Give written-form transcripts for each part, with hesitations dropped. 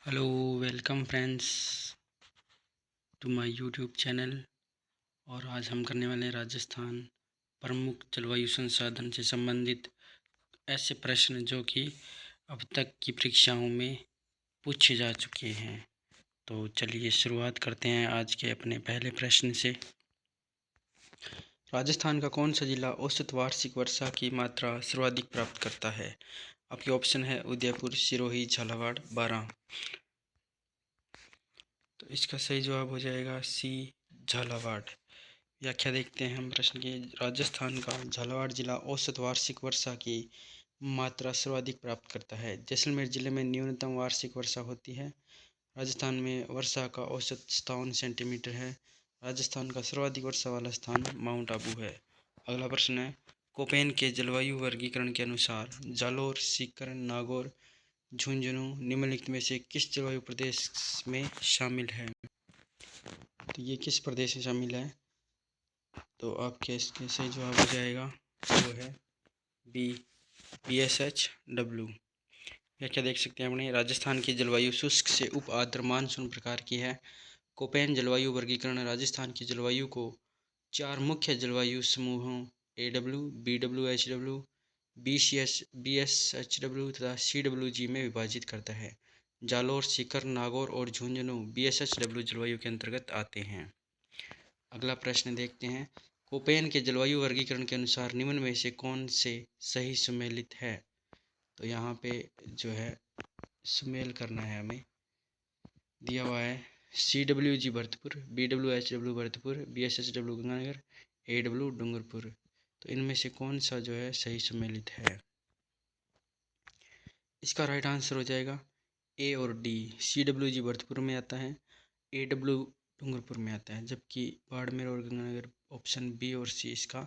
Hello, welcome friends to my YouTube channel. और आज हम करने वाले हैं राजस्थान प्रमुख जलवायु संसाधन से संबंधित ऐसे प्रश्न जो कि अब तक की परीक्षाओं में पूछे जा चुके हैं। तो चलिए शुरुआत करते हैं आज के अपने पहले प्रश्न से। राजस्थान का कौन सा जिला औसत वार्षिक वर्षा की मात्रा सर्वाधिक प्राप्त करता है? आपके ऑप्शन है उदयपुर, सिरोही, झालावाड़, बारां। तो इसका सही जवाब हो जाएगा सी, झालावाड़। व्याख्या देखते हैं हम प्रश्न की। राजस्थान का झालावाड़ जिला औसत वार्षिक वर्षा की मात्रा सर्वाधिक प्राप्त करता है। जैसलमेर जिले में न्यूनतम वार्षिक वर्षा होती है। राजस्थान में वर्षा का औसत 57 सेंटीमीटर है। राजस्थान का सर्वाधिक वर्षा वाला स्थान माउंट आबू है। अगला प्रश्न है, कोपेन के जलवायु वर्गीकरण के अनुसार जालोर, सीकर, नागौर, झुंझुनू निम्नलिखित में से किस जलवायु प्रदेश में शामिल है? तो ये किस प्रदेश में शामिल है? तो आपके इसके सही जवाब हो जाएगा वो है बी, BSH-W। यह क्या देख सकते हैं अपने? राजस्थान की जलवायु शुष्क से उप आर्द्र मानसून प्रकार की है। कोपेन जलवायु वर्गीकरण राजस्थान की जलवायु को 4 मुख्य जलवायु समूहों AW, BWHW, BSHW तथा CWG में विभाजित करता है। जालोर, सीकर, नागौर और झुंझुनू BSHW जलवायु के अंतर्गत आते हैं। अगला प्रश्न देखते हैं, कोपेन के जलवायु वर्गीकरण के अनुसार निम्न में से कौन से सही सुमेलित है? तो यहाँ पे जो है सुमेल करना है हमें। दिया हुआ है CWG Bharatpur, BWHW Bharatpur, BSHW Ganganagar, AW Dungarpur. तो इनमें से कौन सा जो है सही सुमेलित है? इसका राइट आंसर हो जाएगा ए और डी। CWG भरतपुर में आता है, AW डूंगरपुर में आता है, जबकि बाड़मेर और गंगानगर ऑप्शन बी और सी इसका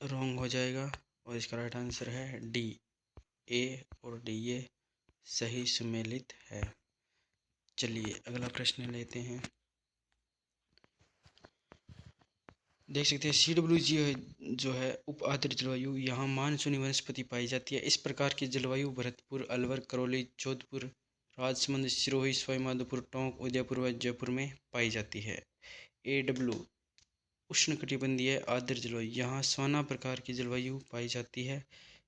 रॉन्ग हो जाएगा। और इसका राइट आंसर है डी, ए और डी ये सही सुमेलित है। चलिए अगला प्रश्न लेते हैं। देख सकते हैं CWG जो है उप आर्द्र जलवायु, यहाँ मानसूनी वनस्पति पाई जाती है। इस प्रकार की जलवायु भरतपुर, अलवर, करौली, जोधपुर, राजसमंद, सिरोही, सवाईमाधोपुर, टोंक, उदयपुर व जयपुर में पाई जाती है। AW उष्णकटिबंधीय आर्द्र जलवायु, यहाँ स्वाना प्रकार की जलवायु पाई जाती है।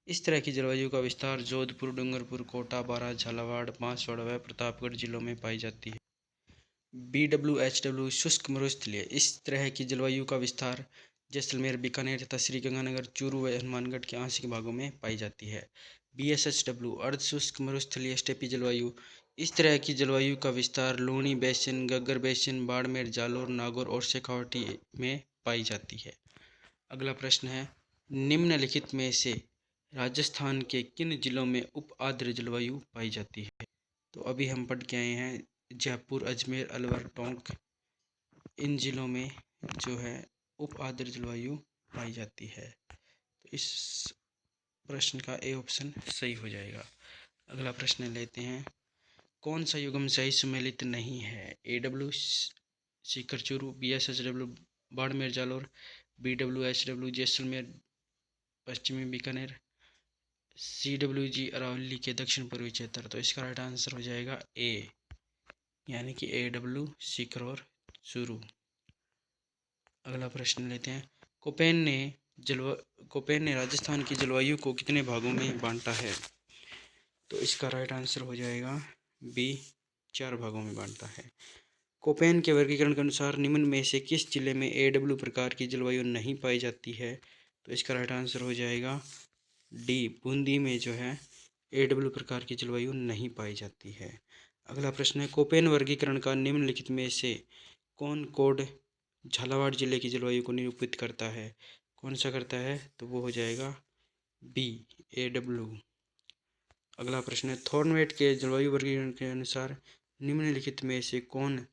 इस तरह की जलवायु का विस्तार जोधपुर, डूंगरपुर, कोटा, बारां, झालावाड़, बांसवाड़ा व प्रतापगढ़ जिलों में पाई जाती है। BWHW शुष्क मरुस्थलीय, इस तरह की जलवायु का विस्तार जैसलमेर, बीकानेर तथा श्रीगंगानगर, चूरू व हनुमानगढ़ के आंशिक भागों में पाई जाती है। BSHW अर्ध शुष्क मरुस्थलीय स्टेपी जलवायु, इस तरह की जलवायु का विस्तार लूणी बेसिन, गग्गर बेसिन, बाड़मेर, जालोर, नागौर और शेखावाटी में पाई जाती है। अगला प्रश्न है, निम्नलिखित में से राजस्थान के किन जिलों में उप आर्द्र जलवायु पाई जाती है? तो अभी हम पढ़ के आए हैं जयपुर, अजमेर, अलवर, टोंक, इन जिलों में जो है उप आर्द्र जलवायु पाई जाती है। तो इस प्रश्न का ए ऑप्शन सही हो जाएगा। अगला प्रश्न लेते हैं, कौन सा युग्म सही सुमेलित नहीं है? AW Sikar Churu, BSHW Barmer Jalore, BWHW Jaisalmer पश्चिमी बीकानेर, CWG अरावली के दक्षिण पूर्वी क्षेत्र। तो इसका राइट आंसर हो जाएगा ए, यानी कि AW सीकर और चूरू। अगला प्रश्न लेते हैं, कोपेन ने राजस्थान की जलवायु को कितने भागों में बांटा है? तो इसका राइट आंसर हो जाएगा बी, 4 भागों में बांटा है। कोपेन के वर्गीकरण के अनुसार निम्न में से किस जिले में AW प्रकार की जलवायु नहीं पाई जाती है? तो इसका राइट आंसर हो जाएगा डी, बूंदी में जो है AW प्रकार की जलवायु नहीं पाई जाती है। अगला प्रश्न है, कोपेन वर्गीकरण का निम्नलिखित में से कौन कोड झालावाड़ जिले की जलवायु को निरूपित करता है? कौन सा करता है? तो वो हो जाएगा बी, AW। अगला प्रश्न है, थॉर्नवेट के जलवायु वर्गीकरण के अनुसार निम्नलिखित में से कौन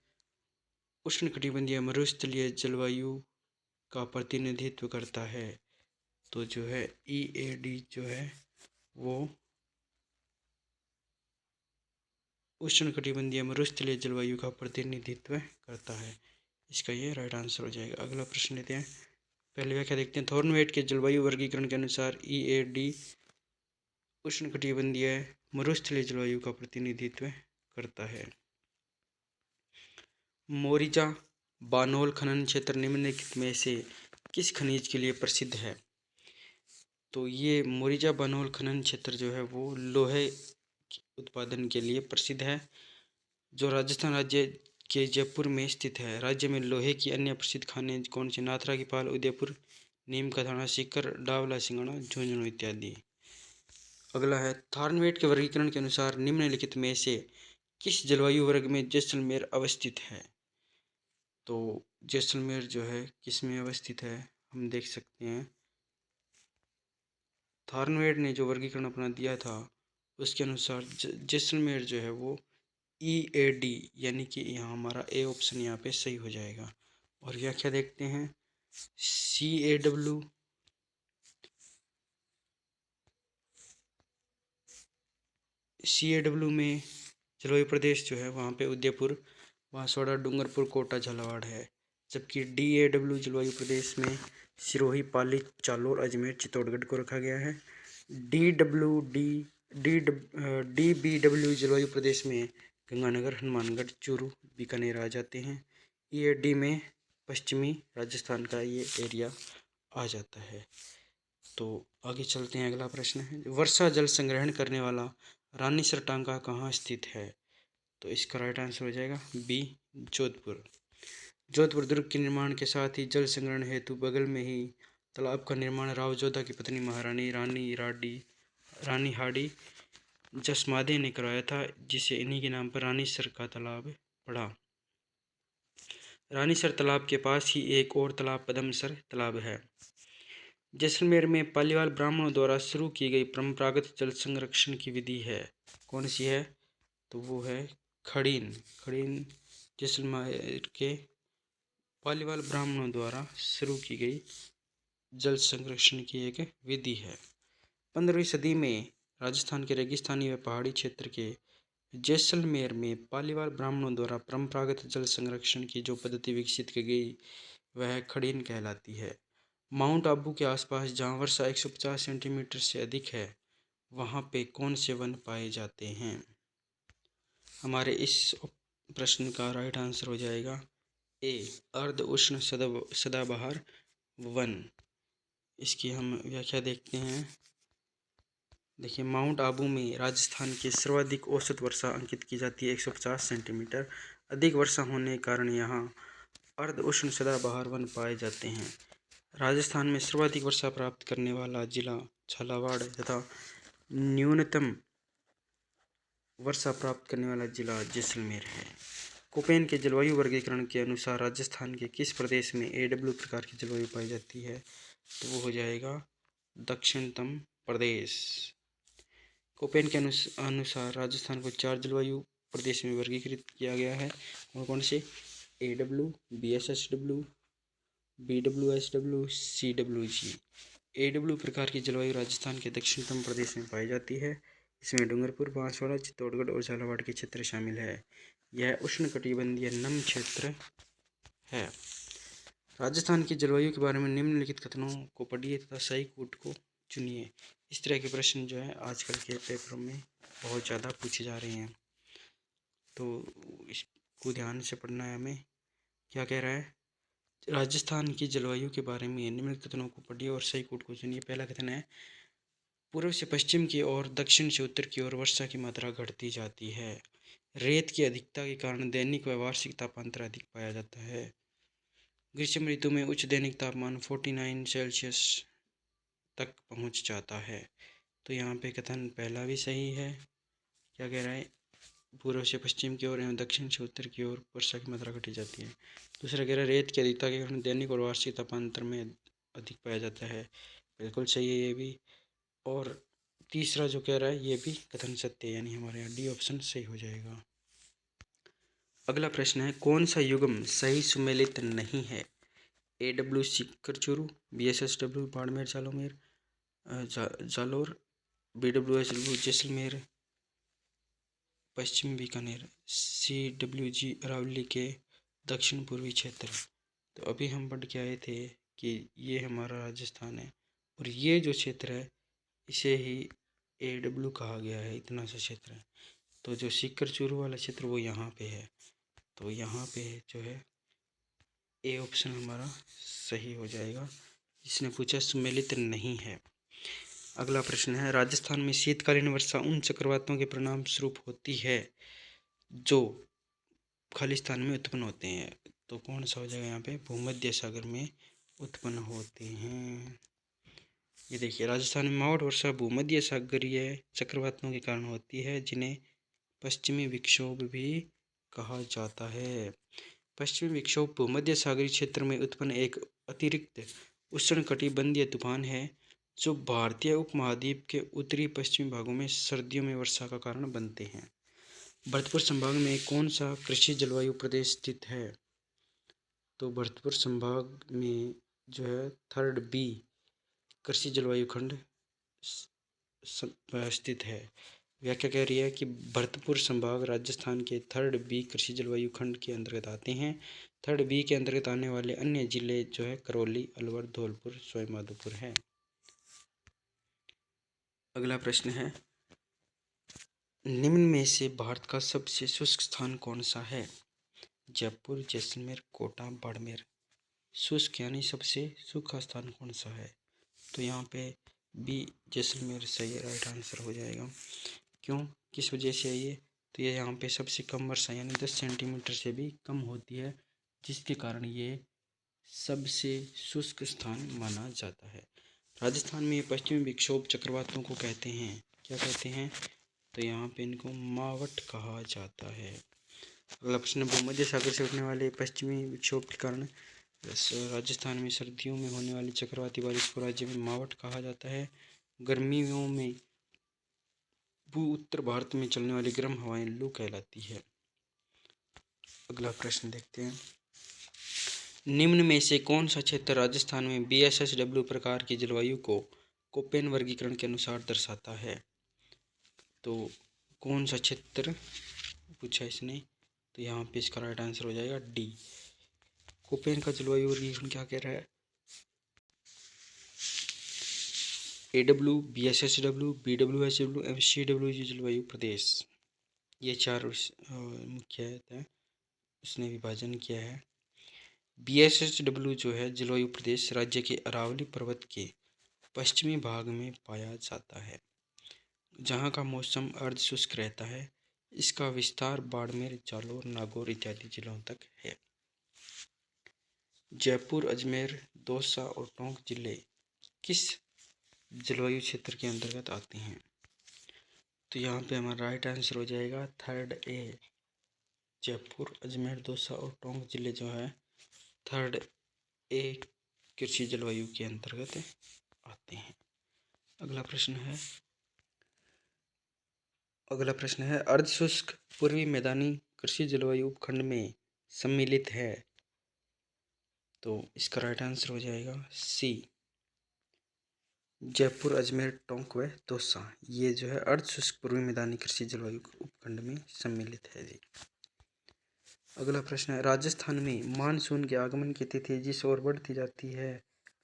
उष्णकटिबंधीय मरुस्थलीय जलवायु का प्रतिनिधित्व करता है? तो जो है EAD जो है वो उष्णकटिबंधीय मरुस्थलीय जलवायु का प्रतिनिधित्व करता है। इसका ये राइट आंसर हो जाएगा। अगला प्रश्न लेते हैं, पहले व्याख्या देखते हैं। थॉर्नवेट के जलवायु वर्गीकरण के अनुसार EAD उष्णकटिबंधीय मरुस्थलीय जलवायु का प्रतिनिधित्व करता है। मोरिजा बानोल खनन क्षेत्र निम्नलिखित में से किस खनिज के लिए प्रसिद्ध है? तो ये मोरिजा बानोल खनन क्षेत्र जो है वो लोहे उत्पादन के लिए प्रसिद्ध है, जो राजस्थान राज्य के जयपुर में स्थित है। राज्य में लोहे की अन्य प्रसिद्ध खानें कौन सी? नाथरा की पाल, उदयपुर, नीम का दाना, सीकर, डावला, सिंगड़ा, झुंझुनू इत्यादि। अगला है थार्नवेट के वर्गीकरण के अनुसार निम्नलिखित में से किस जलवायु वर्ग में जैसलमेर अवस्थित है? तो जैसलमेर जो है किस में अवस्थित है हम देख सकते हैं। थार्नवेट ने जो वर्गीकरण अपना दिया था उसके अनुसार जैसलमेर जो है वो EAD यानी कि यहाँ हमारा ए ऑप्शन यहाँ पे सही हो जाएगा। और व्याख्या देखते हैं। CAW में जलवायु प्रदेश जो है वहाँ पे उदयपुर, बांसवाड़ा, डूंगरपुर, कोटा, झालावाड़ है। जबकि DAW जलवायु प्रदेश में सिरोही, पाली, जालोर, अजमेर, चित्तौड़गढ़ को रखा गया है। DBW जलवायु प्रदेश में गंगानगर, हनुमानगढ़, चूरू, बीकानेर आ जाते हैं। EAD में पश्चिमी राजस्थान का ये एरिया आ जाता है। तो आगे चलते हैं। अगला प्रश्न है, वर्षा जल संग्रहण करने वाला रानीसर टांका कहाँ स्थित है? तो इसका राइट आंसर हो जाएगा बी, जोधपुर। जोधपुर दुर्ग के निर्माण के साथ ही जल संग्रहण हेतु बगल में ही तालाब का निर्माण राव जोधा की पत्नी महारानी रानी हाड़ी जसमादे ने करवाया था, जिसे इन्हीं के नाम पर रानीसर का तालाब पड़ा। रानीसर तालाब के पास ही एक और तालाब पदमसर तालाब है। जैसलमेर में पालीवाल ब्राह्मणों द्वारा शुरू की गई परंपरागत जल संरक्षण की विधि है, कौन सी है? तो वो है खड़ीन। खड़ीन जैसलमेर के पालीवाल ब्राह्मणों द्वारा शुरू की गई जल संरक्षण की एक विधि है। 15वीं सदी में राजस्थान के रेगिस्तानी व पहाड़ी क्षेत्र के जैसलमेर में पालीवाल ब्राह्मणों द्वारा परंपरागत जल संरक्षण की जो पद्धति विकसित की गई वह खड़ीन कहलाती है। माउंट आबू के आसपास जहाँ वर्षा 150 सेंटीमीटर से अधिक है वहाँ पे कौन से वन पाए जाते हैं? हमारे इस प्रश्न का राइट आंसर हो जाएगा ए, अर्ध उष्ण सदाबहार वन। इसकी हम व्याख्या देखते हैं। देखिए, माउंट आबू में राजस्थान की सर्वाधिक औसत वर्षा अंकित की जाती है 150 सेंटीमीटर। अधिक वर्षा होने के कारण यहाँ अर्ध उष्ण सदाबहार वन पाए जाते हैं। राजस्थान में सर्वाधिक वर्षा प्राप्त करने वाला जिला झालावाड़ तथा न्यूनतम वर्षा प्राप्त करने वाला जिला जैसलमेर है। कोपेन के जलवायु वर्गीकरण के अनुसार राजस्थान के किस प्रदेश में AW प्रकार की जलवायु पाई जाती है? तो वो हो जाएगा दक्षिणतम प्रदेश। कोपेन के अनुसार राजस्थान को 4 जलवायु प्रदेश में वर्गीकृत किया गया है। कौन कौन से? AW, BSSW, BWSW, CWG। AW प्रकार की जलवायु राजस्थान के दक्षिणतम प्रदेश में पाई जाती है। इसमें डूंगरपुर, बांसवाड़ा, चित्तौड़गढ़ और झालावाड़ के क्षेत्र शामिल है। यह उष्णकटिबंधीय नम क्षेत्र है। राजस्थान की जलवायु के बारे में निम्नलिखित कथनों को पढ़िए तथा सही कूट को चुनिए। इस तरह के प्रश्न जो है आजकल के पेपरों में बहुत ज़्यादा पूछे जा रहे हैं, तो इसको ध्यान से पढ़ना है हमें। क्या कह रहा है? राजस्थान की जलवायु के बारे में निम्नलिखित कथनों को पढ़िए और सही कूट को चुनिए। पहला कथन है, पूर्व से पश्चिम की ओर, दक्षिण से उत्तर की ओर वर्षा की मात्रा घटती जाती है। रेत की अधिकता के कारण दैनिक व वार्षिक तापांतर अधिक पाया जाता है। ग्रीष्म ऋतु में उच्च दैनिक तापमान 49 सेल्सियस तक पहुंच जाता है। तो यहाँ पे कथन पहला भी सही है। क्या कह रहा है? पूर्व से पश्चिम की ओर एवं दक्षिण से उत्तर की ओर वर्षा की मात्रा घटी जाती है। दूसरा कह रहा है, रेत की अधिकता के कारण दैनिक और वार्षिक तापांतर में अधिक पाया जाता है। बिल्कुल सही है ये भी। और तीसरा जो कह रहा है ये भी कथन सत्य है, यानी हमारे यहाँ डी ऑप्शन सही हो जाएगा। अगला प्रश्न है, कौन सा युग्म सही सुमेलित नहीं है? AW Sikar Churu, BSSW Barmer Jalore, BWSW Jaisalmer पश्चिमी बीकानेर, CWG अरावली के दक्षिण पूर्वी क्षेत्र। तो अभी हम पढ़ के आए थे कि ये हमारा राजस्थान है और ये जो क्षेत्र है इसे ही AW कहा गया है, इतना सा क्षेत्र है। तो जो सीकर चूरू वाला क्षेत्र वो यहाँ पे है, तो यहाँ पे जो है ए ऑप्शन हमारा सही हो जाएगा। जिसने पूछा सुमेलित नहीं है। अगला प्रश्न है, राजस्थान में शीतकालीन वर्षा उन चक्रवातों के परिणाम स्वरूप होती है जो खालिस्तान में उत्पन्न होते हैं। तो कौन सा हो जाएगा यहाँ पे, भूमध्य सागर में उत्पन्न होते हैं। ये देखिए, राजस्थान में मावठ वर्षा भूमध्य सागरीय चक्रवातों के कारण होती है, जिन्हें पश्चिमी विक्षोभ भी कहा जाता है। पश्चिमी विक्षोभ भूमध्य सागरीय क्षेत्र में उत्पन्न एक अतिरिक्त उष्णकटिबंधीय तूफान है जो भारतीय उपमहाद्वीप के उत्तरी पश्चिमी भागों में सर्दियों में वर्षा का कारण बनते हैं। भरतपुर संभाग में कौन सा कृषि जलवायु प्रदेश स्थित है। तो भरतपुर संभाग में जो है 3rd B कृषि जलवायु खंड स्थित है। व्याख्या कह रही है कि भरतपुर संभाग राजस्थान के 3rd B कृषि जलवायु खंड के अंतर्गत आते हैं। 3rd B के अंतर्गत आने वाले अन्य जिले जो है करौली, अलवर, धौलपुर, सवाईमाधोपुर है। अगला प्रश्न है, निम्न में से भारत का सबसे शुष्क स्थान कौन सा है। जयपुर, जैसलमेर, कोटा, बाड़मेर। शुष्क यानी सबसे सूखा स्थान कौन सा है। तो यहाँ पे बी जैसलमेर सही राइट आंसर हो जाएगा। क्यों, किस वजह से है ये, तो ये यहाँ पे सबसे कम वर्षा यानी 10 सेंटीमीटर से भी कम होती है, जिसके कारण ये सबसे शुष्क स्थान माना जाता है। राजस्थान में पश्चिमी विक्षोभ चक्रवातों को कहते हैं, क्या कहते हैं, तो यहाँ पे इनको मावट कहा जाता है। अगला प्रश्न, भूमध्य सागर से उठने वाले पश्चिमी विक्षोभ के कारण राजस्थान में सर्दियों में होने वाली चक्रवाती बारिश को राज्य में मावट कहा जाता है। गर्मियों में उत्तर भारत में चलने वाली गर्म हवाएं लू कहलाती है। अगला प्रश्न देखते हैं, निम्न में से कौन सा क्षेत्र राजस्थान में BSSW प्रकार की जलवायु को कोपेन वर्गीकरण के अनुसार दर्शाता है। तो कौन सा क्षेत्र पूछा इसने, तो यहाँ पे इसका राइट आंसर हो जाएगा डी। कोपेन का जलवायु वर्गीकरण क्या कह रहा है, AW, BSSW, BWSW एवं CW जलवायु प्रदेश, ये 4 मुख्य है, उसने विभाजन किया है। BSSW जो है जलवायु प्रदेश राज्य के अरावली पर्वत के पश्चिमी भाग में पाया जाता है, जहाँ का मौसम अर्ध शुष्क रहता है। इसका विस्तार बाड़मेर, जालौर, नागौर इत्यादि जिलों तक है। जयपुर, अजमेर, दौसा और टोंक जिले किस जलवायु क्षेत्र के अंतर्गत आते हैं। तो यहाँ पे हमारा राइट आंसर हो जाएगा 3rd A। जयपुर, अजमेर, दौसा और टोंक जिले जो है 3rd A कृषि जलवायु के अंतर्गत आते हैं। अगला प्रश्न है, अर्धशुष्क पूर्वी मैदानी कृषि जलवायु उपखंड में सम्मिलित है। तो इसका राइट आंसर हो जाएगा सी, जयपुर, अजमेर, टोंक व दौसा, ये जो है अर्धशुष्क पूर्वी मैदानी कृषि जलवायु उपखंड में सम्मिलित है जी। अगला प्रश्न है, राजस्थान में मानसून के आगमन की तिथि जिस ओर बढ़ती जाती है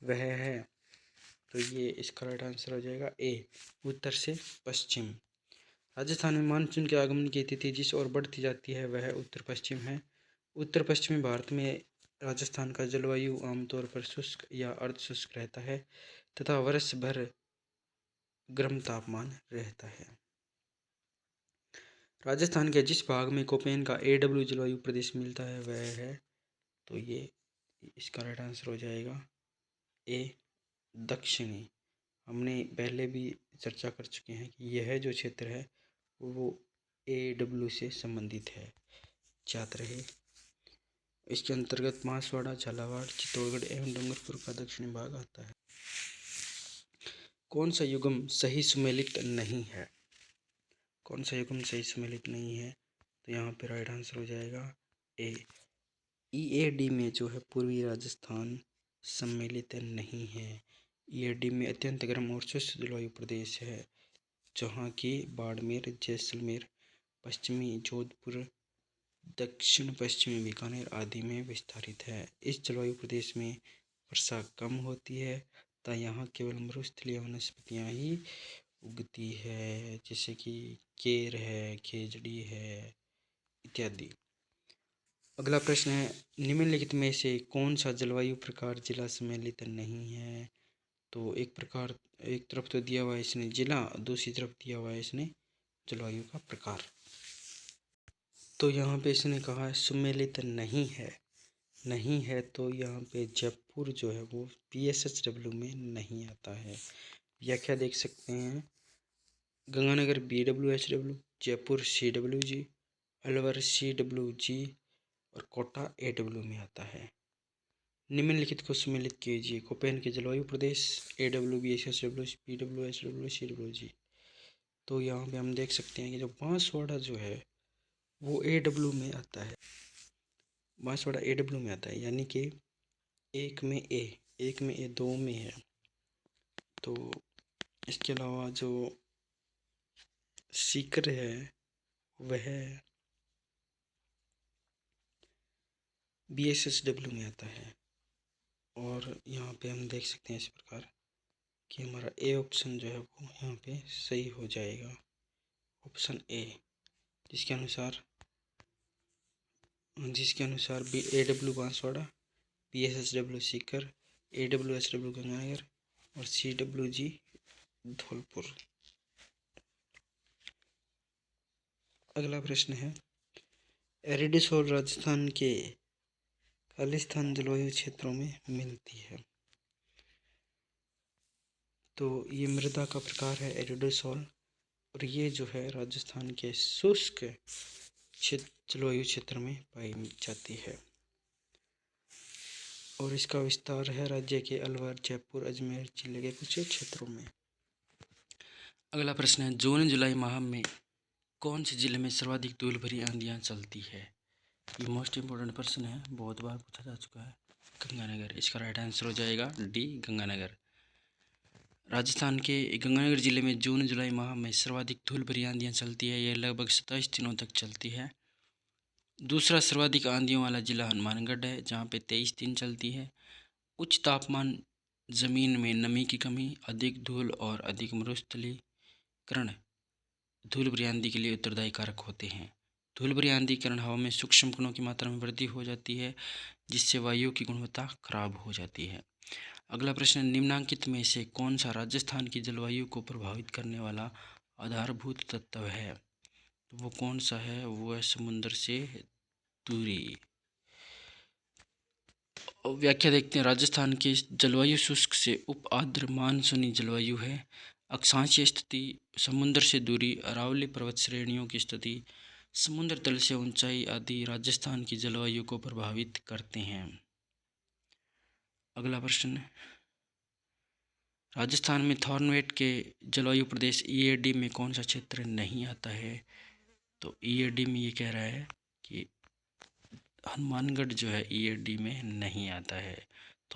वह है। तो ये इसका राइट आंसर हो जाएगा ए, उत्तर से पश्चिम। राजस्थान में मानसून के आगमन की तिथि जिस ओर बढ़ती जाती है वह उत्तर पश्चिम है। उत्तर पश्चिमी भारत में राजस्थान का जलवायु आमतौर पर शुष्क या अर्धशुष्क रहता है तथा वर्ष भर गर्म तापमान रहता है। राजस्थान के जिस भाग में कोपेन का AW जलवायु प्रदेश मिलता है वह है, तो ये इसका राइट आंसर हो जाएगा ए, दक्षिणी। हमने पहले भी चर्चा कर चुके हैं कि यह जो क्षेत्र है वो AW से संबंधित है, याद रहे। इसके अंतर्गत बांसवाड़ा, झालावाड़, चित्तौड़गढ़ एवं डूंगरपुर का दक्षिणी भाग आता है। कौन सा युग्म सही सुमेलित नहीं है। कौन सा युग्म सही सुमेलित नहीं है, तो यहाँ पे राइट आंसर हो जाएगा ए, EAD में जो है पूर्वी राजस्थान सम्मिलित नहीं है। EAD में अत्यंत गर्म और शुष्क जलवायु प्रदेश है, जहाँ की बाड़मेर, जैसलमेर, पश्चिमी जोधपुर, दक्षिण पश्चिमी बीकानेर आदि में विस्तारित है। इस जलवायु प्रदेश में वर्षा कम होती है तथा यहाँ केवल मरुस्थलीय वनस्पतियाँ ही उगती है, जैसे कि केर है, खेजड़ी है इत्यादि। अगला प्रश्न है, निम्नलिखित में से कौन सा जलवायु प्रकार जिला सम्मिलित नहीं है? तो एक तरफ तो दिया हुआ है इसने जिला, दूसरी तरफ दिया हुआ है इसने जलवायु का प्रकार। तो यहाँ पे इसने कहा है सम्मिलित नहीं है, नहीं है तो यहाँ पे जयपुर जो है वो PSHW में नहीं आता है। व्याख्या देख सकते हैं, Ganganagar BWHW, Jaipur CWG, Alwar CWG और कोटा AW में आता है। निम्नलिखित को सम्मिलित कीजिए। कोपेन के जलवायु प्रदेश AW, BSHW, BWHW, CWG। तो यहाँ पे हम देख सकते हैं कि जो बांसवाड़ा जो है वो AW में आता है, बांसवाड़ा AW में आता है, यानी कि एक में ए, दो में है। तो इसके अलावा जो सीकर है वह BSHW में आता है। और यहाँ पे हम देख सकते हैं इस प्रकार कि हमारा ए ऑप्शन जो है वो यहाँ पे सही हो जाएगा, ऑप्शन ए, जिसके अनुसार AW Banswara, BSHW Sikar, AWHW Ganganagar और CWG धौलपुर। अगला प्रश्न है, एरिडोसोल राजस्थान के खालिस्तान जलवायु क्षेत्रों में मिलती है। तो ये मृदा का प्रकार है एरिडोसोल, और ये जो है राजस्थान के शुष्क जलवायु क्षेत्र में पाई जाती है। और इसका विस्तार है राज्य के अलवर, जयपुर, अजमेर जिले के कुछ क्षेत्रों में। अगला प्रश्न है, जून जुलाई माह में कौन से जिले में सर्वाधिक धूल भरी आंधियाँ चलती है? ये मोस्ट इम्पोर्टेंट प्रश्न है, बहुत बार पूछा जा चुका है। गंगानगर, इसका राइट आंसर हो जाएगा डी, गंगानगर। राजस्थान के गंगानगर जिले में जून जुलाई माह में सर्वाधिक धूल भरी आंधियाँ चलती है। यह लगभग 27 दिनों तक चलती है। दूसरा सर्वाधिक आंधियों वाला जिला हनुमानगढ़ है, जहाँ पे 23 दिन चलती है। उच्च तापमान, जमीन में नमी की कमी, अधिक धूल और अधिक मरुस्थलीकरण धूल भरी आंधी के लिए उत्तरदायी कारक होते हैं। धूल भरी आंधी के कारण हवा में सूक्ष्म कणों की मात्रा में वृद्धि हो जाती है, जिससे वायु की गुणवत्ता खराब हो जाती है। अगला प्रश्न, निम्नांकित में से कौन सा राजस्थान की जलवायु को प्रभावित करने वाला आधारभूत तत्व है? तो वो कौन सा है? वो है समुद्र से दूरी। व्याख्या देखते हैं, राजस्थान की जलवायु शुष्क से उप आर्द्र मानसूनी जलवायु है। अक्षांशीय स्थिति, समुद्र से दूरी, अरावली पर्वत श्रेणियों की स्थिति, समुद्र तल से ऊंचाई आदि राजस्थान की जलवायु को प्रभावित करते हैं। अगला प्रश्न, राजस्थान में थॉर्नवेट के जलवायु प्रदेश EAD में कौन सा क्षेत्र नहीं आता है? तो EAD में ये कह रहा है कि हनुमानगढ़ जो है EAD में नहीं आता है।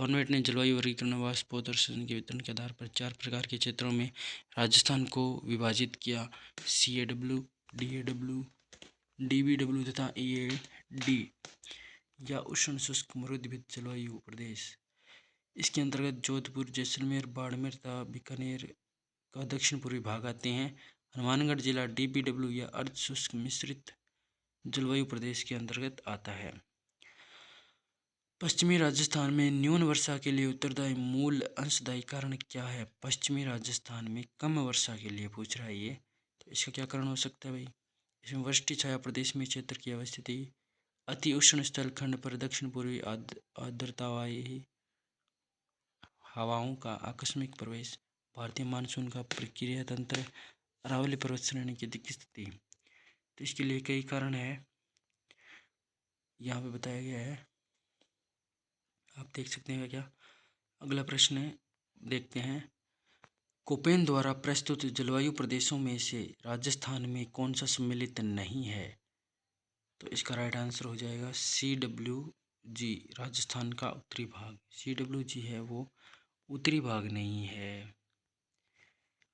थॉर्नवेट ने जलवायु वर्गीकरण वाष्पोत्सर्जन के वितरण के आधार पर 4 प्रकार के क्षेत्रों में राजस्थान को विभाजित किया, CAW, DAW, DBW तथा EAD या उष्ण शुष्क मरुभूमि जलवायु प्रदेश। इसके अंतर्गत जोधपुर, जैसलमेर, बाड़मेर तथा बीकानेर का दक्षिण पूर्वी भाग आते हैं। हनुमानगढ़ जिला DBW या अर्ध शुष्क मिश्रित जलवायु प्रदेश के अंतर्गत आता है। पश्चिमी राजस्थान में न्यून वर्षा के लिए उत्तरदायी मूल अंशदायी कारण क्या है? पश्चिमी राजस्थान में कम वर्षा के लिए पूछ रहा है ये, तो इसका क्या कारण हो सकता है भाई? इसमें वृष्टि छाया प्रदेश में क्षेत्र की अवस्थिति, अति उष्ण स्थल खंड पर दक्षिण पूर्वी आर्द्रतावाही हवाओं का आकस्मिक प्रवेश, भारतीय मानसून का प्रक्रिया तंत्र, अरावली पर्वत श्रेणी की अधिक स्थिति। तो इसके लिए कई कारण है, यहाँ पे बताया गया है, आप देख सकते हैं क्या। अगला प्रश्न देखते हैं, कोपेन द्वारा प्रस्तुत जलवायु प्रदेशों में से राजस्थान में कौन सा सम्मिलित नहीं है? तो इसका राइट आंसर हो जाएगा CWG, राजस्थान का उत्तरी भाग। CWG है वो उत्तरी भाग नहीं है।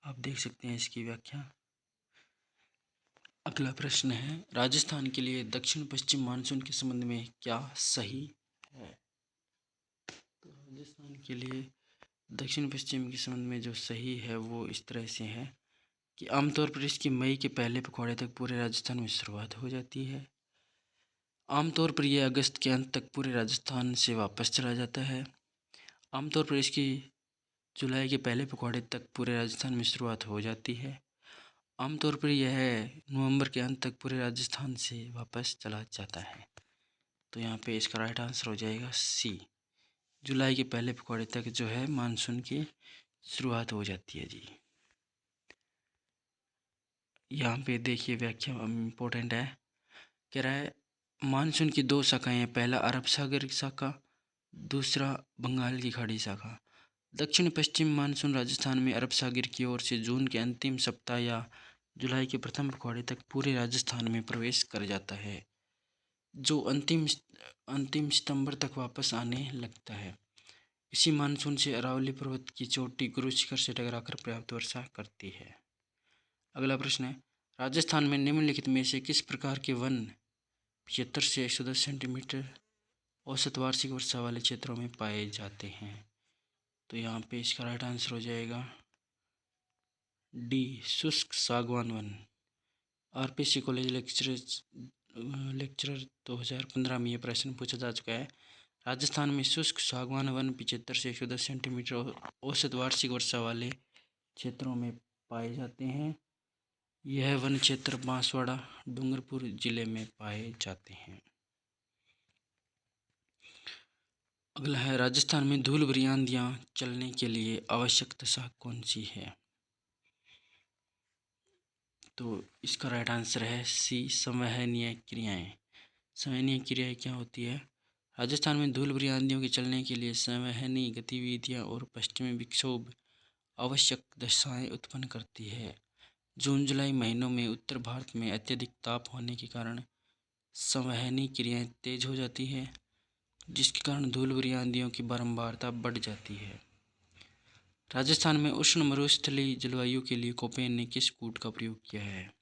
आप देख सकते हैं इसकी व्याख्या। अगला प्रश्न है, राजस्थान के लिए दक्षिण पश्चिम मानसून के संबंध में क्या सही है? तो राजस्थान के लिए दक्षिण पश्चिम के संबंध में जो सही है वो इस तरह से है, कि आमतौर पर इसकी मई के पहले पखवाड़े तक पूरे राजस्थान में शुरुआत हो जाती है। आमतौर पर यह अगस्त के अंत तक पूरे राजस्थान से वापस चला जाता है। आमतौर पर इसकी जुलाई के पहले पखवाड़े तक पूरे राजस्थान में शुरुआत हो जाती है। आमतौर पर यह नवंबर के अंत तक पूरे राजस्थान से वापस चला जाता है। तो यहाँ पे इसका राइट आंसर हो जाएगा सी। जुलाई के पहले पखवाड़े तक जो है मानसून की शुरुआत हो जाती है जी। यहाँ पे देखिए व्याख्या इम्पोर्टेंट है। कह रहा है मानसून की दो शाखाएं हैं, पहला अरब सागर शाखा, दूसरा बंगाल की खाड़ी शाखा। दक्षिण पश्चिम मानसून राजस्थान में अरब सागर की ओर से जून के अंतिम सप्ताह या जुलाई के प्रथम पखवाड़े तक पूरे राजस्थान में प्रवेश कर जाता है, जो अंतिम सितंबर तक वापस आने लगता है। इसी मानसून से अरावली पर्वत की चोटी गुरु शिखर से टकराकर पर्याप्त वर्षा करती है। अगला प्रश्न है, राजस्थान में निम्नलिखित में से किस प्रकार के वन 75 से 110 सेंटीमीटर औसत वार्षिक वर्षा वाले क्षेत्रों में पाए जाते हैं? तो यहाँ पे इसका राइट आंसर हो जाएगा डी, शुष्क सागवान वन। आरपीसी कॉलेज लेक्चरर 2015 में यह प्रश्न पूछा जा चुका है। राजस्थान में शुष्क सागवान वन 75 से 110 सेंटीमीटर औसत वार्षिक वर्षा वाले क्षेत्रों में पाए जाते हैं। यह वन क्षेत्र बांसवाड़ा डूंगरपुर जिले में पाए जाते हैं। अगला है, राजस्थान में धूल भरी आंधियां चलने के लिए आवश्यक दशा कौन सी है? तो इसका राइट आंसर है सी, संवहनीय क्रियाएं। संवहनीय क्रियाएं क्या होती है? राजस्थान में धूल भरी आंधियों के चलने के लिए संवहनी गतिविधियां और पश्चिमी विक्षोभ आवश्यक दशाएं उत्पन्न करती है। जून जुलाई महीनों में उत्तर भारत में अत्यधिक ताप होने के कारण संवहनी क्रियाएं तेज हो जाती है, जिसके कारण धूल भरी आंधियों की बारंबारता बढ़ जाती है। राजस्थान में उष्ण मरुस्थलीय जलवायु के लिए कोपेन ने किस कूट का प्रयोग किया है?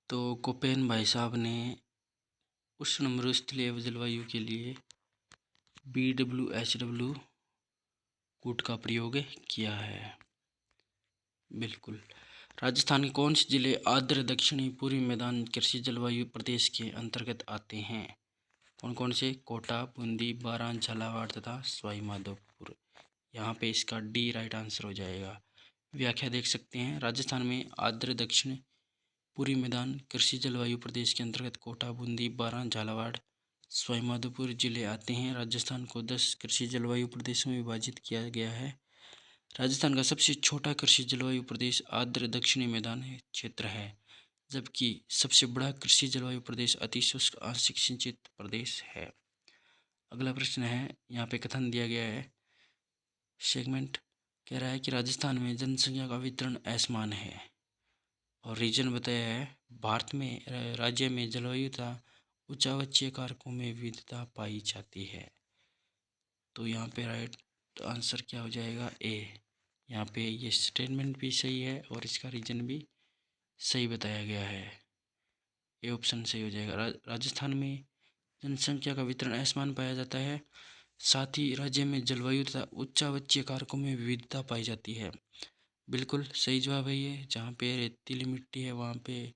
तो कोपेन भाई साहब ने उष्ण मरुस्थलीय जलवायु के लिए BWHW कूट का प्रयोग किया है। बिल्कुल। राजस्थान के कौन से जिले आर्द्र दक्षिणी पूर्वी मैदान कृषि जलवायु प्रदेश के अंतर्गत आते हैं? कौन कौन से? कोटा, बूंदी, बारां, झालावाड़ तथा सवाई माधोपुर। यहाँ पे इसका डी राइट आंसर हो जाएगा। व्याख्या देख सकते हैं, राजस्थान में आर्द्र दक्षिण पूर्वी मैदान कृषि जलवायु प्रदेश के अंतर्गत कोटा, बूंदी, बारां, झालावाड़, सवाई माधोपुर जिले आते हैं। राजस्थान को 10 कृषि जलवायु प्रदेशों में विभाजित किया गया है। राजस्थान का सबसे छोटा कृषि जलवायु प्रदेश आर्द्र दक्षिणी मैदान क्षेत्र है, जबकि सबसे बड़ा कृषि जलवायु प्रदेश अति शुष्क आंशिक सिंचित प्रदेश है। अगला प्रश्न है, यहाँ पे कथन दिया गया है, सेगमेंट कह रहा है कि राजस्थान में जनसंख्या का वितरण असमान है और रीजन बताया है, भारत में राज्य में जलवायु तथा उच्चावचीय कारकों में विविधता पाई जाती है। तो यहाँ पे राइट आंसर क्या हो जाएगा? ए। यहाँ पे ये स्टेटमेंट भी सही है और इसका रीजन भी सही बताया गया है। ए ऑप्शन सही हो जाएगा। राजस्थान में जनसंख्या का वितरण असमान पाया जाता है, साथ ही राज्य में जलवायु तथा उच्चावचीय कारकों में विविधता पाई जाती है। बिल्कुल सही जवाब है ये। जहाँ पे रेतीली मिट्टी है वहाँ पे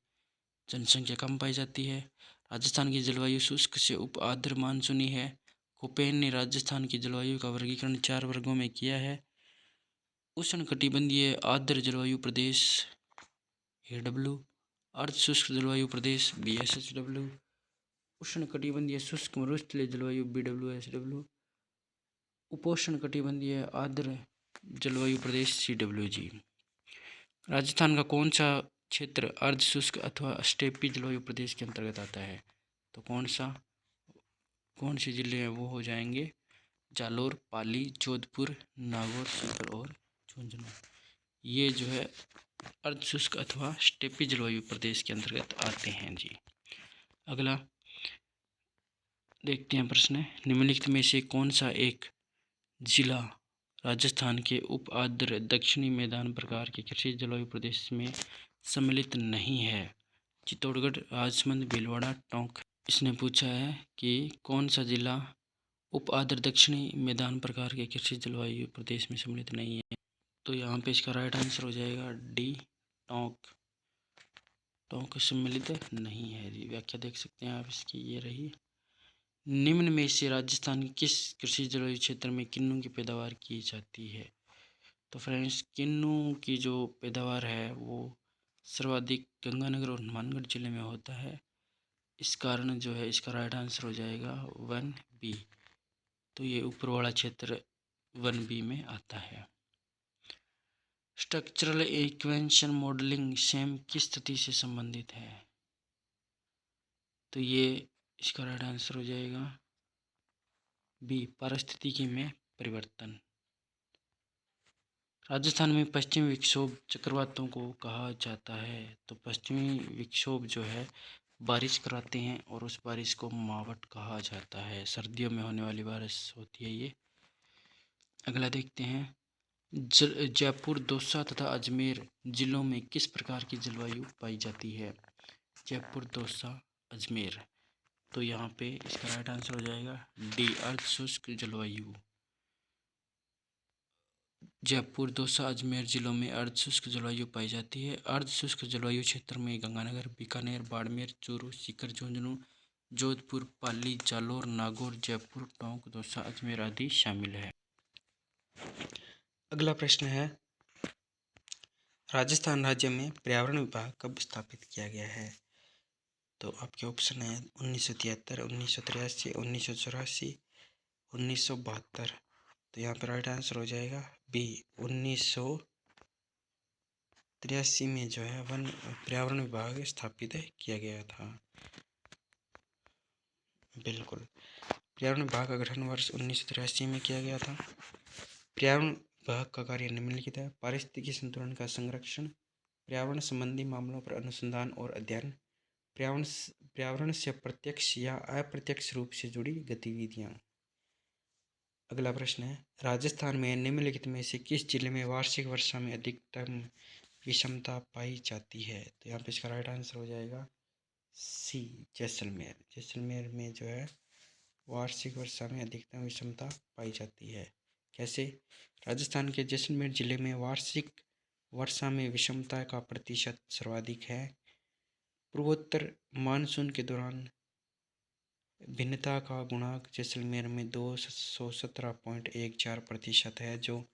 जनसंख्या कम पाई जाती है। राजस्थान की जलवायु शुष्क से उप आर्द्र मानसूनी है। कोपेन ने राजस्थान की जलवायु का वर्गीकरण 4 वर्गों में किया है। उष्णकटिबंधीय आर्द्र जलवायु प्रदेश AW, अर्ध शुष्क जलवायु प्रदेश BSHW, उष्णकटिबंधीय शुष्क मरुस्थलीय जलवायु BWSW, उपोष्णकटिबंधीय आर्द्र जलवायु प्रदेश CWG। राजस्थान का कौन सा क्षेत्र अर्ध शुष्क अथवा स्टेपी जलवायु प्रदेश के अंतर्गत आता है? तो कौन से जिले हैं वो हो जाएंगे जालोर, पाली, जोधपुर, नागौर, सीकर और झुंझुनू। ये जो है अर्ध शुष्क अथवा स्टेपी जलवायु प्रदेश के अंतर्गत आते हैं जी। अगला देखते हैं प्रश्न, निम्नलिखित में से कौन सा एक जिला राजस्थान के उप आर्द्र दक्षिणी मैदान प्रकार के कृषि जलवायु प्रदेश में सम्मिलित नहीं है? चित्तौड़गढ़, राजसमंद, भीलवाड़ा, टोंक। इसने पूछा है कि कौन सा जिला उप आर्द्र दक्षिणी मैदान प्रकार के कृषि जलवायु प्रदेश में सम्मिलित नहीं है। तो यहाँ पे इसका राइट आंसर हो जाएगा डी, टोंक। टोंक सम्मिलित नहीं है जी। व्याख्या देख सकते हैं आप इसकी, ये रही। निम्न में से राजस्थान के किस कृषि जलवायु क्षेत्र में किन्नू की पैदावार की जाती है? तो फ्रेंड्स, किन्नू की जो पैदावार है वो सर्वाधिक गंगानगर और हनुमानगढ़ जिले में होता है। इस कारण जो है इसका राइट आंसर हो जाएगा 1B। तो ये ऊपर वाला क्षेत्र 1B में आता है। स्ट्रक्चरल इक्वेशन मॉडलिंग सेम किस स्थिति से संबंधित है? तो ये इसका राइट आंसर हो जाएगा बी, पारिस्थितिकी में परिवर्तन। राजस्थान में पश्चिमी विक्षोभ चक्रवातों को कहा जाता है। तो पश्चिमी विक्षोभ जो है बारिश कराते हैं और उस बारिश को मावठ कहा जाता है। सर्दियों में होने वाली बारिश होती है ये। अगला देखते हैं, जयपुर, दौसा तथा अजमेर जिलों में किस प्रकार की जलवायु पाई जाती है? जयपुर, दौसा, अजमेर। तो यहाँ पे इसका राइट आंसर हो जाएगा डी, अर्ध शुष्क जलवायु। जयपुर, दौसा, अजमेर जिलों में अर्ध शुष्क जलवायु पाई जाती है। अर्ध शुष्क जलवायु क्षेत्र में गंगानगर, बीकानेर, बाड़मेर, चूरू, सीकर, झुंझुनू, जोधपुर, पाली, जालोर, नागौर, जयपुर, टोंक, दौसा, अजमेर आदि शामिल है। अगला प्रश्न है, राजस्थान राज्य में पर्यावरण विभाग कब स्थापित किया गया है? तो आपके ऑप्शन है 1973, 1983, 1984, 1972। तो यहाँ पर राइट आंसर हो जाएगा बी, 1983 में जो है वन पर्यावरण विभाग स्थापित किया गया था। बिल्कुल, पर्यावरण विभाग का गठन वर्ष 1983 में किया गया था। पर्यावरण विभाग का कार्य निम्नलिखित है: पारिस्थितिकी संतुलन का संरक्षण, पर्यावरण संबंधी मामलों पर अनुसंधान और अध्ययन, पर्यावरण से प्रत्यक्ष या अप्रत्यक्ष रूप से जुड़ी गतिविधियां। अगला प्रश्न है, राजस्थान में निम्नलिखित में से किस जिले में वार्षिक वर्षा में अधिकतम विषमता पाई जाती है? तो यहाँ पे इसका राइट आंसर हो जाएगा सी, जैसलमेर। जैसलमेर में जो है वार्षिक वर्षा में अधिकतम विषमता पाई जाती है। कैसे? राजस्थान के जैसलमेर जिले में वार्षिक वर्षा में विषमता का प्रतिशत सर्वाधिक है। पूर्वोत्तर मानसून के दौरान भिन्नता का गुणांक जैसलमेर में 217.14% है, जो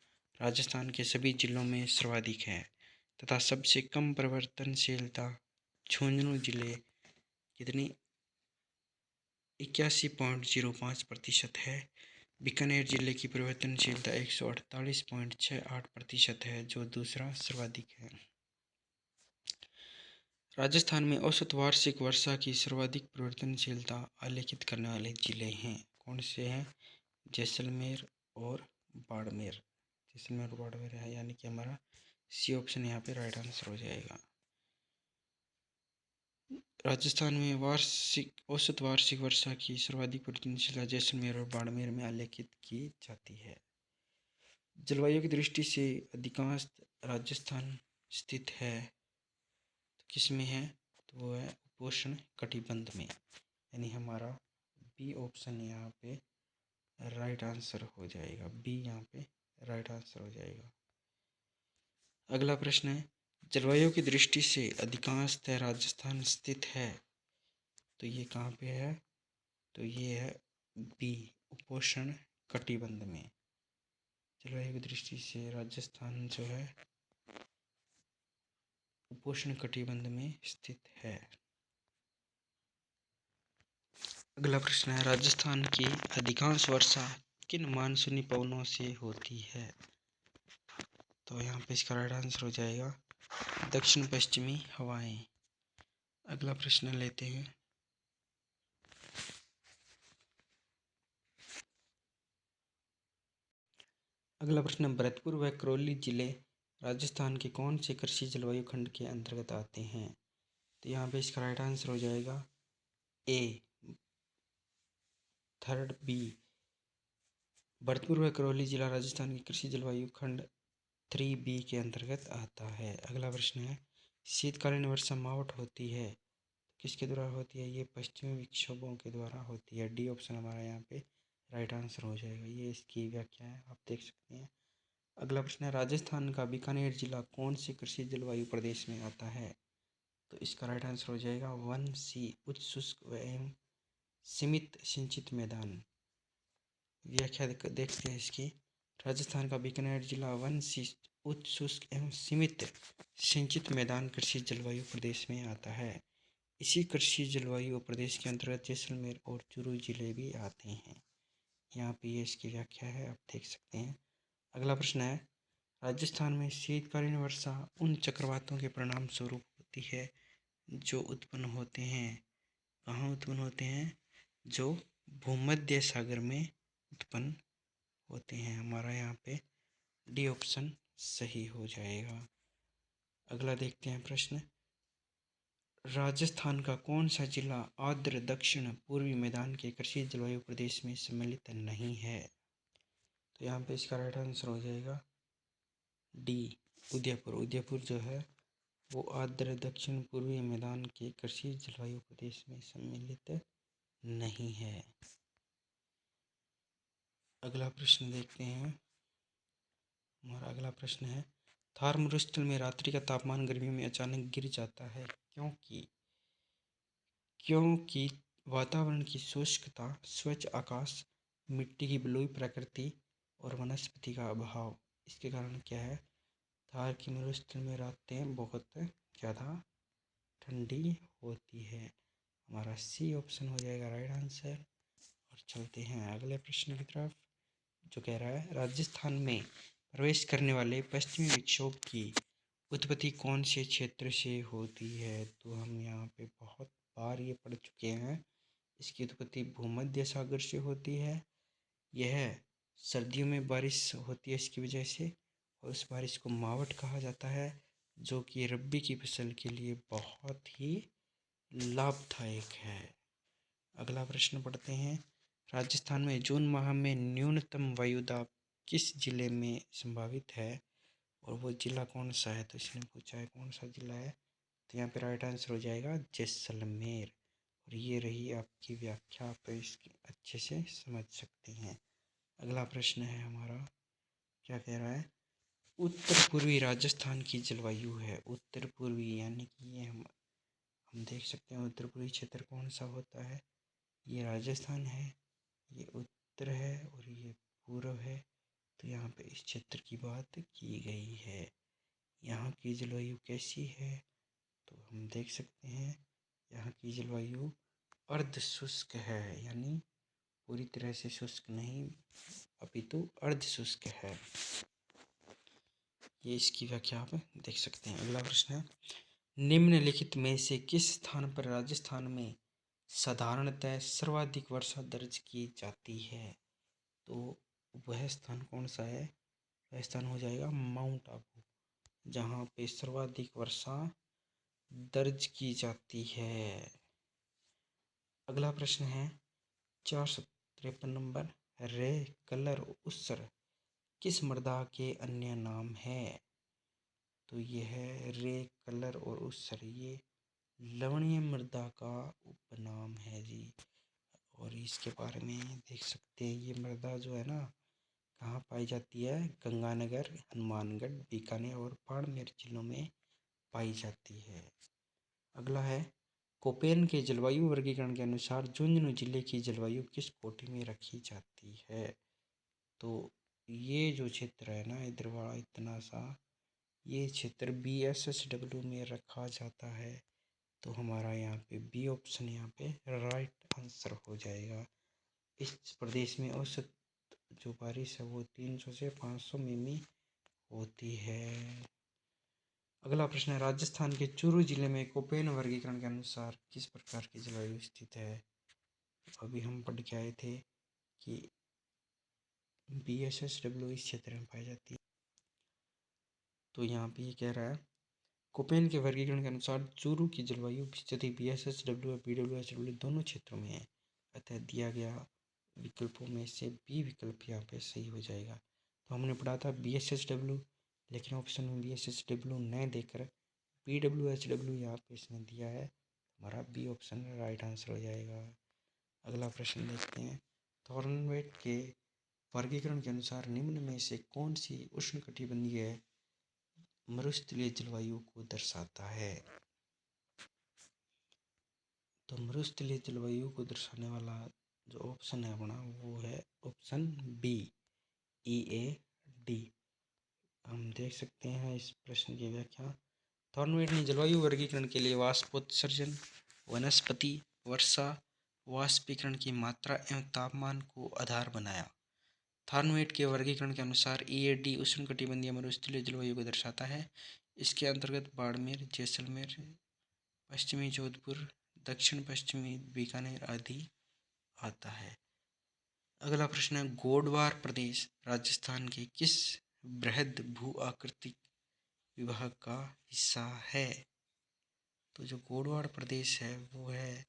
राजस्थान के सभी जिलों में सर्वाधिक है, तथा सबसे कम परिवर्तनशीलता झुंझुनू जिले कितनी 81.05% है। बीकानेर जिले की परिवर्तनशीलता 148.68% है, जो दूसरा सर्वाधिक है। राजस्थान में औसत वार्षिक वर्षा की सर्वाधिक परिवर्तनशीलता आलेखित करने वाले जिले हैं। कौन से हैं? जैसलमेर और बाड़मेर। जैसलमेर और बाड़मेर है, यानी कि हमारा सी ऑप्शन यहाँ पे राइट आंसर हो जाएगा। राजस्थान में औसत वार्षिक वर्षा की सर्वाधिक परिवर्तनशीलता जैसलमेर और बाड़मेर में आलेखित की जाती है। जलवायु की दृष्टि से अधिकांश राजस्थान स्थित है, तो किस में है? तो वो है उपोष्ण कटिबंध में, यानी हमारा बी ऑप्शन यहाँ पे राइट आंसर हो जाएगा। बी यहाँ पे राइट आंसर हो जाएगा। अगला प्रश्न है, जलवायु की दृष्टि से अधिकांशतः राजस्थान स्थित है, तो ये कहाँ पे है? तो ये है बी, उपोष्ण कटिबंध में। जलवायु की दृष्टि से राजस्थान जो है उपोष्ण कटिबंध में स्थित है। अगला प्रश्न है, राजस्थान की अधिकांश वर्षा किन मानसूनी पवनों से होती है? तो यहाँ पे इसका राइट आंसर हो जाएगा दक्षिण पश्चिमी हवाएं। अगला प्रश्न लेते हैं, अगला प्रश्न, भरतपुर व करौली जिले राजस्थान के कौन से कृषि जलवायु खंड के अंतर्गत आते हैं? तो यहाँ पे इसका राइट आंसर हो जाएगा ए, थर्ड बी। भरतपुर व करौली जिला राजस्थान के कृषि जलवायु खंड 3B के अंतर्गत आता है। अगला प्रश्न है, शीतकालीन वर्षा मावठ होती है, किसके द्वारा होती है? ये पश्चिमी विक्षोभों के द्वारा होती है। डी ऑप्शन हमारा यहाँ पे राइट आंसर हो जाएगा। ये इसकी व्याख्या है, आप देख सकते हैं। अगला प्रश्न है, राजस्थान का बीकानेर जिला कौन से कृषि जलवायु प्रदेश में आता है? तो इसका राइट आंसर हो जाएगा 1C, उच्च शुष्क एवं सीमित सिंचित मैदान। व्याख्या देखते हैं इसकी। राजस्थान का बीकानेर जिला 1C, उच्च शुष्क एवं सीमित सिंचित मैदान कृषि जलवायु प्रदेश में आता है। इसी कृषि जलवायु प्रदेश के अंतर्गत जैसलमेर और चूरू जिले भी आते हैं। यहाँ पे ये इसकी व्याख्या है, आप देख सकते हैं। अगला प्रश्न है, राजस्थान में शीतकालीन वर्षा उन चक्रवातों के परिणाम स्वरूप होती है जो उत्पन्न होते हैं। कहाँ उत्पन्न होते हैं? जो भूमध्य सागर में उत्पन्न होते हैं। हमारा यहाँ पे डी ऑप्शन सही हो जाएगा। अगला देखते हैं प्रश्न, राजस्थान का कौन सा जिला आर्द्र दक्षिण पूर्वी मैदान के कृषि जलवायु प्रदेश में सम्मिलित नहीं है? तो यहाँ पे इसका राइट आंसर हो जाएगा डी, उदयपुर। उदयपुर जो है वो आर्द्र दक्षिण पूर्वी मैदान के कृषि जलवायु प्रदेश में सम्मिलित नहीं है। अगला प्रश्न देखते हैं। हमारा अगला प्रश्न है, थार मरुस्थल में रात्रि का तापमान गर्मियों में अचानक गिर जाता है क्योंकि वातावरण की शुष्कता, स्वच्छ आकाश, मिट्टी की बलुई प्रकृति और वनस्पति का अभाव। इसके कारण क्या है? थार की मरुस्थल में रातें बहुत ज़्यादा ठंडी होती है। हमारा सी ऑप्शन हो जाएगा राइट आंसर। और चलते हैं अगले प्रश्न की तरफ, जो कह रहा है, राजस्थान में प्रवेश करने वाले पश्चिमी विक्षोभ की उत्पत्ति कौन से क्षेत्र से होती है? तो हम यहाँ पे बहुत बार ये पढ़ चुके हैं। इसकी उत्पत्ति भूमध्य सागर से होती है। यह सर्दियों में बारिश होती है इसकी वजह से, और उस बारिश को मावठ कहा जाता है, जो कि रब्बी की फसल के लिए बहुत ही लाभदायक है। अगला प्रश्न पढ़ते हैं, राजस्थान में जून माह में न्यूनतम वायुदाब किस जिले में संभावित है और वो जिला कौन सा है? तो इसने पूछा है कौन सा जिला है, तो यहाँ पे राइट आंसर हो जाएगा जैसलमेर। और ये रही आपकी व्याख्या, आप इसकी अच्छे से समझ सकते हैं। अगला प्रश्न है हमारा, क्या कह रहा है, उत्तर पूर्वी राजस्थान की जलवायु है। उत्तर पूर्वी यानी कि ये हम देख सकते हैं उत्तर पूर्वी क्षेत्र कौन सा होता है। ये राजस्थान है, ये उत्तर है और ये पूर्व है। तो यहाँ पे इस क्षेत्र की बात की गई है। यहाँ की जलवायु कैसी है? तो हम देख सकते हैं यहाँ की जलवायु अर्ध शुष्क है, यानी पूरी तरह से शुष्क नहीं अपितु अर्ध शुष्क है। ये इसकी व्याख्या आप देख सकते हैं। अगला प्रश्न है, निम्नलिखित में से किस स्थान पर राजस्थान में साधारणतः सर्वाधिक वर्षा दर्ज की जाती है? तो वह स्थान कौन सा है? वह स्थान हो जाएगा माउंट आबू, जहाँ पे सर्वाधिक वर्षा दर्ज की जाती है। अगला प्रश्न है 453 नंबर, रे, कलर, उसर किस मृदा के अन्य नाम है? तो ये है रे, कलर और उसर, ये लवणीय मृदा का उपनाम है जी। और इसके बारे में देख सकते हैं, ये मृदा जो है ना कहाँ पाई जाती है? गंगानगर, हनुमानगढ़, बीकानेर और बाड़मेर जिलों में पाई जाती है। अगला है, कोपेन के जलवायु वर्गीकरण के अनुसार झुंझुनू जिले की जलवायु किस कोटि में रखी जाती है? तो ये जो क्षेत्र है ना इधर वाला इतना सा, ये क्षेत्र BSSW में रखा जाता है। तो हमारा यहाँ पे बी ऑप्शन यहाँ पे राइट आंसर हो जाएगा। इस प्रदेश में औसत जो बारिश है वो 300 से 500 मिमी होती है। अगला प्रश्न है, राजस्थान के चूरू जिले में कोपेन वर्गीकरण के अनुसार किस प्रकार की जलवायु स्थित है? अभी हम पढ़ के आए थे कि BSSW इस क्षेत्र में पाई जाती है। तो यहाँ पे ये कह रहा है, कोपेन के वर्गीकरण के अनुसार चूरू की जलवायु स्थिति BSSW और BWSW दोनों क्षेत्रों में है। अतः दिया गया विकल्पों में से बी विकल्प यहाँ पे सही हो जाएगा। तो हमने पढ़ा था BSSW, लेकिन ऑप्शन में BSSW न देकर BWSW यहाँ पे इसने दिया है। हमारा बी ऑप्शन राइट आंसर हो जाएगा। अगला प्रश्न देखते हैं, थॉर्नवेट के वर्गीकरण के अनुसार निम्न में से कौन सी उष्णकटिबंधीय मरुस्थलीय जलवायु को दर्शाता है? तो मरुस्थलीय जलवायु को दर्शाने वाला जो ऑप्शन है अपना वो है ऑप्शन बी, EAD। हम देख सकते हैं इस प्रश्न की व्याख्या। थॉर्नवेट ने जलवायु वर्गीकरण के लिए वाष्पोत्सर्जन, वनस्पति वर्षा, वाष्पीकरण की मात्रा एवं तापमान को आधार बनाया। थॉर्नवेट के वर्गीकरण के अनुसार EAD उष्णकटिबंधीय मरुस्थलीय जलवायु को दर्शाता है। इसके अंतर्गत बाड़मेर, जैसलमेर, पश्चिमी जोधपुर, दक्षिण पश्चिमी बीकानेर आदि आता है। अगला प्रश्न है, गोडवार प्रदेश राजस्थान के किस बृहद भू आकृतिक विभाग का हिस्सा है? तो जो गोडवार प्रदेश है वो है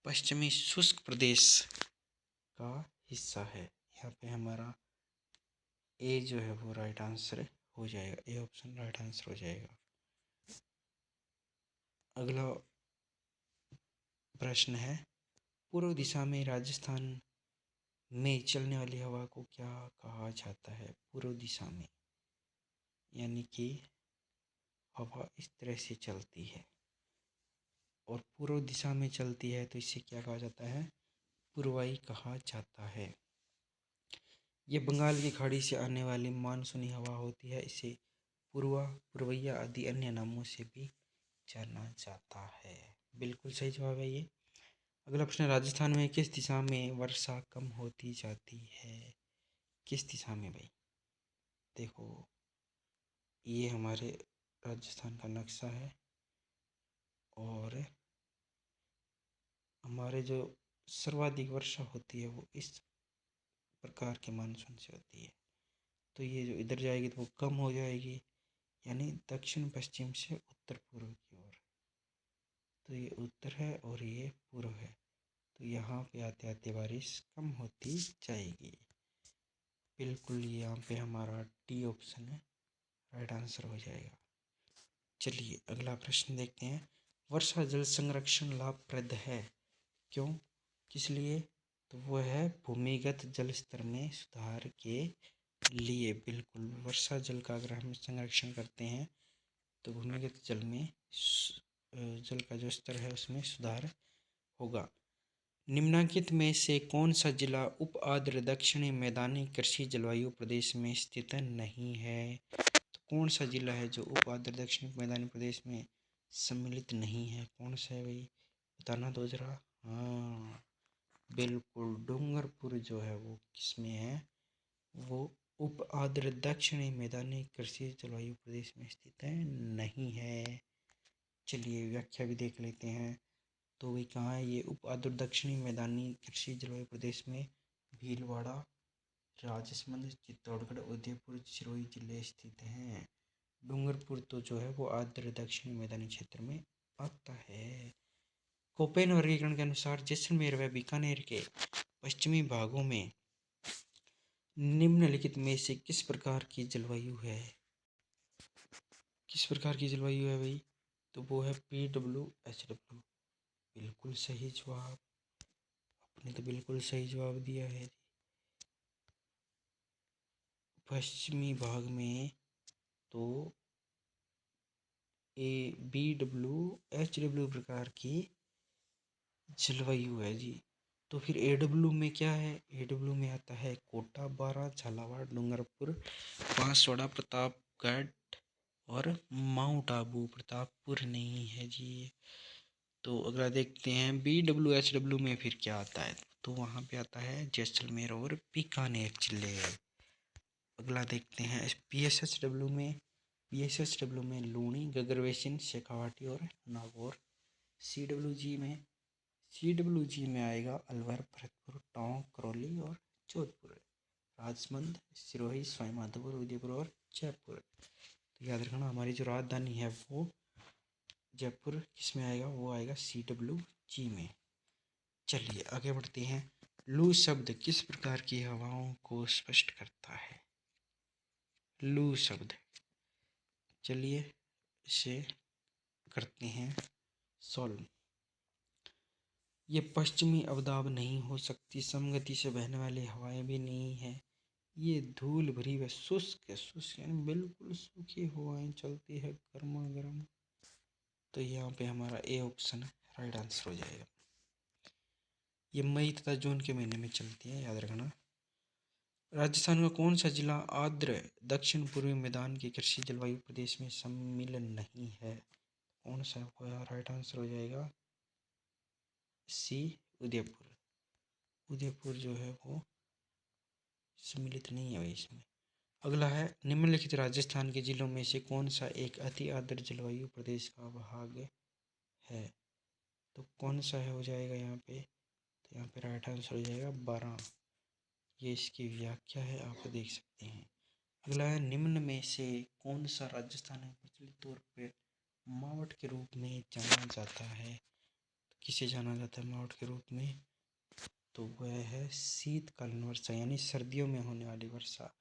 पश्चिमी शुष्क प्रदेश का हिस्सा है। यहाँ पे हमारा ए जो है वो राइट आंसर हो जाएगा, ए ऑप्शन राइट आंसर हो जाएगा। अगला प्रश्न है, पूर्व दिशा में राजस्थान में चलने वाली हवा को क्या कहा जाता है? पूर्व दिशा में यानी कि हवा इस तरह से चलती है और पूर्व दिशा में चलती है तो इसे क्या कहा जाता है? पूर्वाई कहा जाता है। ये बंगाल की खाड़ी से आने वाली मानसूनी हवा होती है। इसे पूर्वा, पूर्वैया आदि अन्य नामों से भी जाना जाता है। बिल्कुल सही जवाब है ये। अगला प्रश्न, राजस्थान में किस दिशा में वर्षा कम होती जाती है? किस दिशा में भाई? देखो ये हमारे राजस्थान का नक्शा है और हमारे जो सर्वाधिक वर्षा होती है वो इस प्रकार के मानसून से होती है। तो ये जो इधर जाएगी तो वो कम हो जाएगी, यानी दक्षिण पश्चिम से उत्तर पूर्व की ओर। तो ये उत्तर है और ये पूर्व है, तो यहाँ पे आते आते बारिश कम होती जाएगी। बिल्कुल यहाँ पे हमारा डी ऑप्शन है राइट आंसर हो जाएगा। चलिए अगला प्रश्न देखते हैं, वर्षा जल संरक्षण लाभप्रद है क्यों, किस लिए? तो वो है भूमिगत जल स्तर में सुधार के लिए। बिल्कुल, वर्षा जल का अगर हम संरक्षण करते हैं तो भूमिगत जल में जल का जो स्तर है उसमें सुधार होगा। निम्नलिखित में से कौन सा जिला उप आर्द्र दक्षिणी मैदानी कृषि जलवायु प्रदेश में स्थित नहीं है? तो कौन सा जिला है जो उप आर्द्र दक्षिणी मैदानी प्रदेश में सम्मिलित नहीं है? कौन सा है भाई, बताना तो जरा। हाँ बिल्कुल, डूंगरपुर जो है वो किसमें है? वो उप आर्द्र दक्षिणी मैदानी कृषि जलवायु प्रदेश में स्थित है, नहीं है। चलिए व्याख्या भी देख लेते हैं। तो वही कहाँ है ये उप आर्द्र दक्षिणी मैदानी कृषि जलवायु प्रदेश में? भीलवाड़ा, राजसमंद, चित्तौड़गढ़, उदयपुर, सिरोही जिले स्थित हैं। डूंगरपुर तो जो है वो आर्द्र दक्षिणी मैदानी क्षेत्र में आता है। कोपेन वर्गीकरण के अनुसार जैसलमेर व बीकानेर के पश्चिमी भागों में निम्नलिखित में से किस प्रकार की जलवायु है? किस प्रकार की जलवायु है भाई? तो वो है PWHW। बिल्कुल सही जवाब, आपने तो बिल्कुल सही जवाब दिया है। पश्चिमी भाग में तो BWHW प्रकार की जलवायु है जी। तो फिर AW में क्या है? AW में आता है कोटा, बारां, झालावाड़, डूंगरपुर, बांसवाड़ा, प्रतापगढ़ और माउंट आबू। प्रतापपुर नहीं है जी। तो अगला देखते हैं BWHW में फिर क्या आता है? तो वहाँ पे आता है जैसलमेर और बीकानेर जिले। अगला देखते हैं PSHW में लूणी, गगरवेसिन, शेखावाटी और नागौर। CWG में आएगा अलवर, भरतपुर, टोंक, करौली और जोधपुर। राजसमंद, सिरोही, सवाईमाधोपुर, उदयपुर और जयपुर। तो याद रखना हमारी जो राजधानी है वो जयपुर किस में आएगा? वो आएगा CWG में। चलिए आगे बढ़ते हैं। लू शब्द किस प्रकार की हवाओं को स्पष्ट करता है? लू शब्द, चलिए इसे करते हैं सॉल्व। ये पश्चिमी अवदाब नहीं हो सकती, समगति से बहने वाली हवाएं भी नहीं है, ये धूल भरी व शुष्क है। शुष्क यानी बिल्कुल सूखी हवाएं चलती है गर्मा गर्म। तो यहाँ पे हमारा ए ऑप्शन राइट आंसर हो जाएगा। ये मई तथा जून के महीने में चलती है, याद रखना। राजस्थान का कौन सा जिला आर्द्र दक्षिण पूर्वी मैदान के कृषि जलवायु प्रदेश में सम्मिलन नहीं है? कौन सा राइट आंसर हो जाएगा? सी उदयपुर। उदयपुर जो है वो सम्मिलित नहीं है इसमें। अगला है, निम्नलिखित राजस्थान के जिलों में से कौन सा एक अति आर्द्र जलवायु प्रदेश का भाग है? तो कौन सा है हो जाएगा यहाँ पे? तो यहाँ पे राइट आंसर हो जाएगा 12। ये इसकी व्याख्या है, आप देख सकते हैं। अगला है, निम्न में से कौन सा राजस्थान है प्रचलित तौर पर मावट के रूप में जाना जाता है? तो किसे जाना जाता है मावट के रूप में? तो वह है शीतकालीन वर्षा, यानी सर्दियों में होने वाली वर्षा,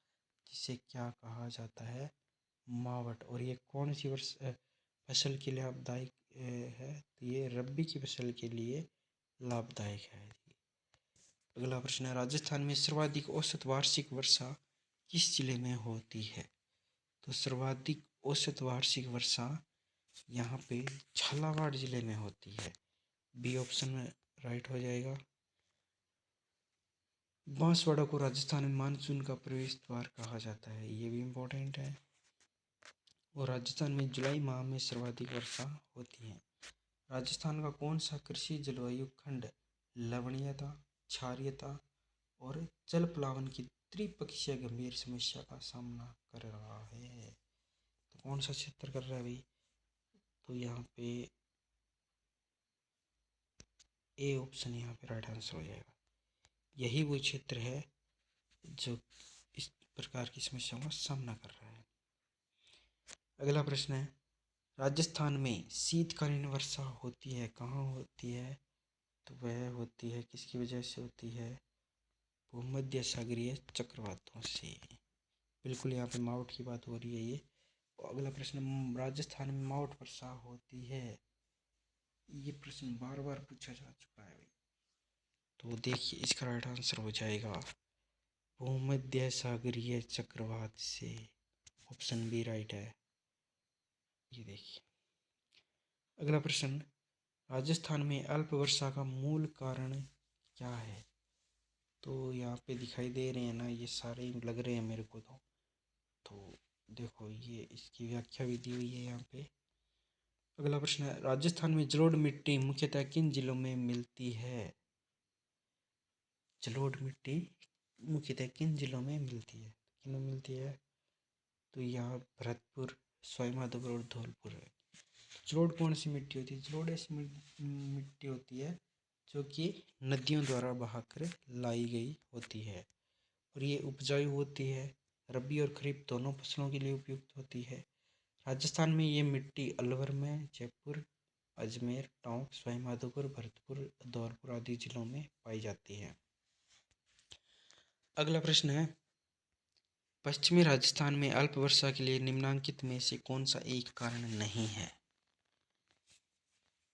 जिसे क्या कहा जाता है? मावट। और ये कौन सी फसल के लिए लाभदायक है? तो ये रबी की फसल के लिए लाभदायक है। अगला प्रश्न है, राजस्थान में सर्वाधिक औसत वार्षिक वर्षा किस जिले में होती है? तो सर्वाधिक औसत वार्षिक वर्षा यहाँ पे झालावाड़ जिले में होती है। बी ऑप्शन में राइट हो जाएगा। बांसवाड़ा को राजस्थान में मानसून का प्रवेश द्वार कहा जाता है, ये भी इम्पोर्टेंट है। और राजस्थान में जुलाई माह में सर्वाधिक वर्षा होती है। राजस्थान का कौन सा कृषि जलवायु खंड लवणीयता, क्षारीयता और जल प्लावन की त्रिपक्षीय गंभीर समस्या का सामना कर रहा है? तो कौन सा क्षेत्र कर रहा है भाई? तो यहाँ पे ए ऑप्शन यहाँ पे राइट आंसर हो जाएगा। यही वो क्षेत्र है जो इस प्रकार की समस्याओं का सामना कर रहा है। अगला प्रश्न है, राजस्थान में शीतकालीन वर्षा होती है, कहाँ होती है? तो वह होती है, किसकी वजह से होती है? भूमध्य सागरीय चक्रवातों से। बिल्कुल यहाँ पे मावट की बात हो रही है ये। और अगला प्रश्न, राजस्थान में मावट वर्षा होती है, ये प्रश्न बार बार पूछा जा चुका है भाई। तो देखिए इसका राइट आंसर हो जाएगा भूमध्य सागरीय चक्रवात से। ऑप्शन बी राइट है। ये देखिए अगला प्रश्न, राजस्थान में अल्प वर्षा का मूल कारण क्या है? तो यहाँ पे दिखाई दे रहे हैं ना, ये सारे लग रहे हैं मेरे को। तो देखो ये इसकी व्याख्या भी दी हुई है यहाँ पे। अगला प्रश्न है, राजस्थान में जलोढ़ मिट्टी मुख्यतः किन जिलों में मिलती है? जलोढ़ मिट्टी मुख्यतः किन जिलों में मिलती है? किन में मिलती है? तो यहाँ भरतपुर, सवाईमाधोपुर और धौलपुर है। जलोढ़ कौन सी मिट्टी होती है? जलोढ़ ऐसी मिट्टी होती है जो कि नदियों द्वारा बहाकर लाई गई होती है और ये उपजाऊ होती है। रबी और खरीफ दोनों फसलों के लिए उपयुक्त होती है। राजस्थान में ये मिट्टी अलवर में, जयपुर, अजमेर, टोंक, सवाईमाधोपुर, भरतपुर, धौलपुर आदि जिलों में पाई जाती है। अगला प्रश्न है, पश्चिमी राजस्थान में अल्प वर्षा के लिए निम्नलिखित में से कौन सा एक कारण नहीं है?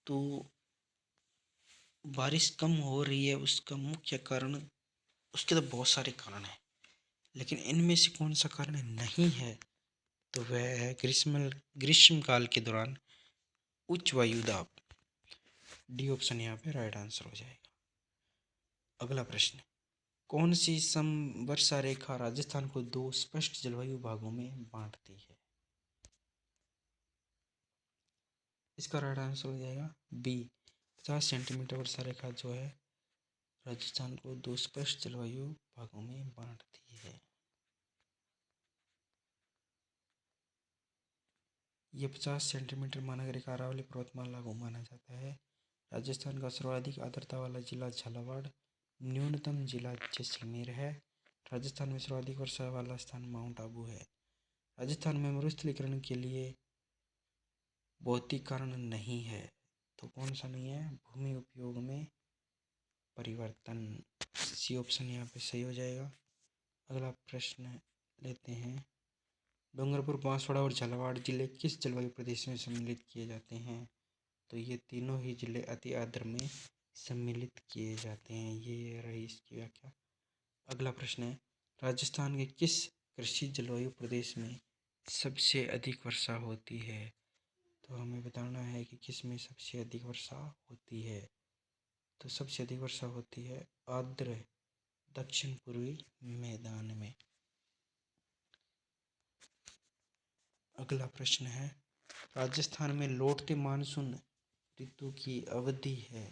तो बारिश कम हो रही है उसका मुख्य कारण, उसके तो बहुत सारे कारण हैं, लेकिन इनमें से कौन सा कारण नहीं है? तो वह है ग्रीष्मकाल के दौरान उच्च वायु दाब। डी ऑप्शन यहाँ पे राइट आंसर हो जाएगा। अगला प्रश्न, कौन सी समवर्षा रेखा राजस्थान को दो स्पष्ट जलवायु भागों में बांटती है? इसका राइट आंसर हो जाएगा बी। 50 सेंटीमीटर वर्षा रेखा जो है राजस्थान को दो स्पष्ट जलवायु भागों में बांटती है। ये 50 सेंटीमीटर मानक रेखा अरावली पर्वतमाला को माना जाता है। राजस्थान का सर्वाधिक आर्द्रता वाला जिला झालावाड़, न्यूनतम जिला जैसलमेर है। राजस्थान में सर्वाधिक वर्षा वाला स्थान माउंट आबू है। राजस्थान में मरुस्थलीकरण के लिए भौतिक कारण नहीं है। तो कौन सा नहीं है? भूमि उपयोग में परिवर्तन। सी ऑप्शन यहाँ पे सही हो जाएगा। अगला प्रश्न लेते हैं, डूंगरपुर, बांसवाड़ा और झालावाड़ जिले किस जलवायु प्रदेश में सम्मिलित किए जाते हैं? तो ये तीनों ही जिले अति आर्द्र में सम्मिलित किए जाते हैं। ये रही इसकी व्याख्या। अगला प्रश्न है, राजस्थान के किस कृषि जलवायु प्रदेश में सबसे अधिक वर्षा होती है? तो हमें बताना है कि किस में सबसे अधिक वर्षा होती है। तो सबसे अधिक वर्षा होती है आर्द्र दक्षिण पूर्वी मैदान में। अगला प्रश्न है, राजस्थान में लौटते मानसून ऋतु की अवधि है।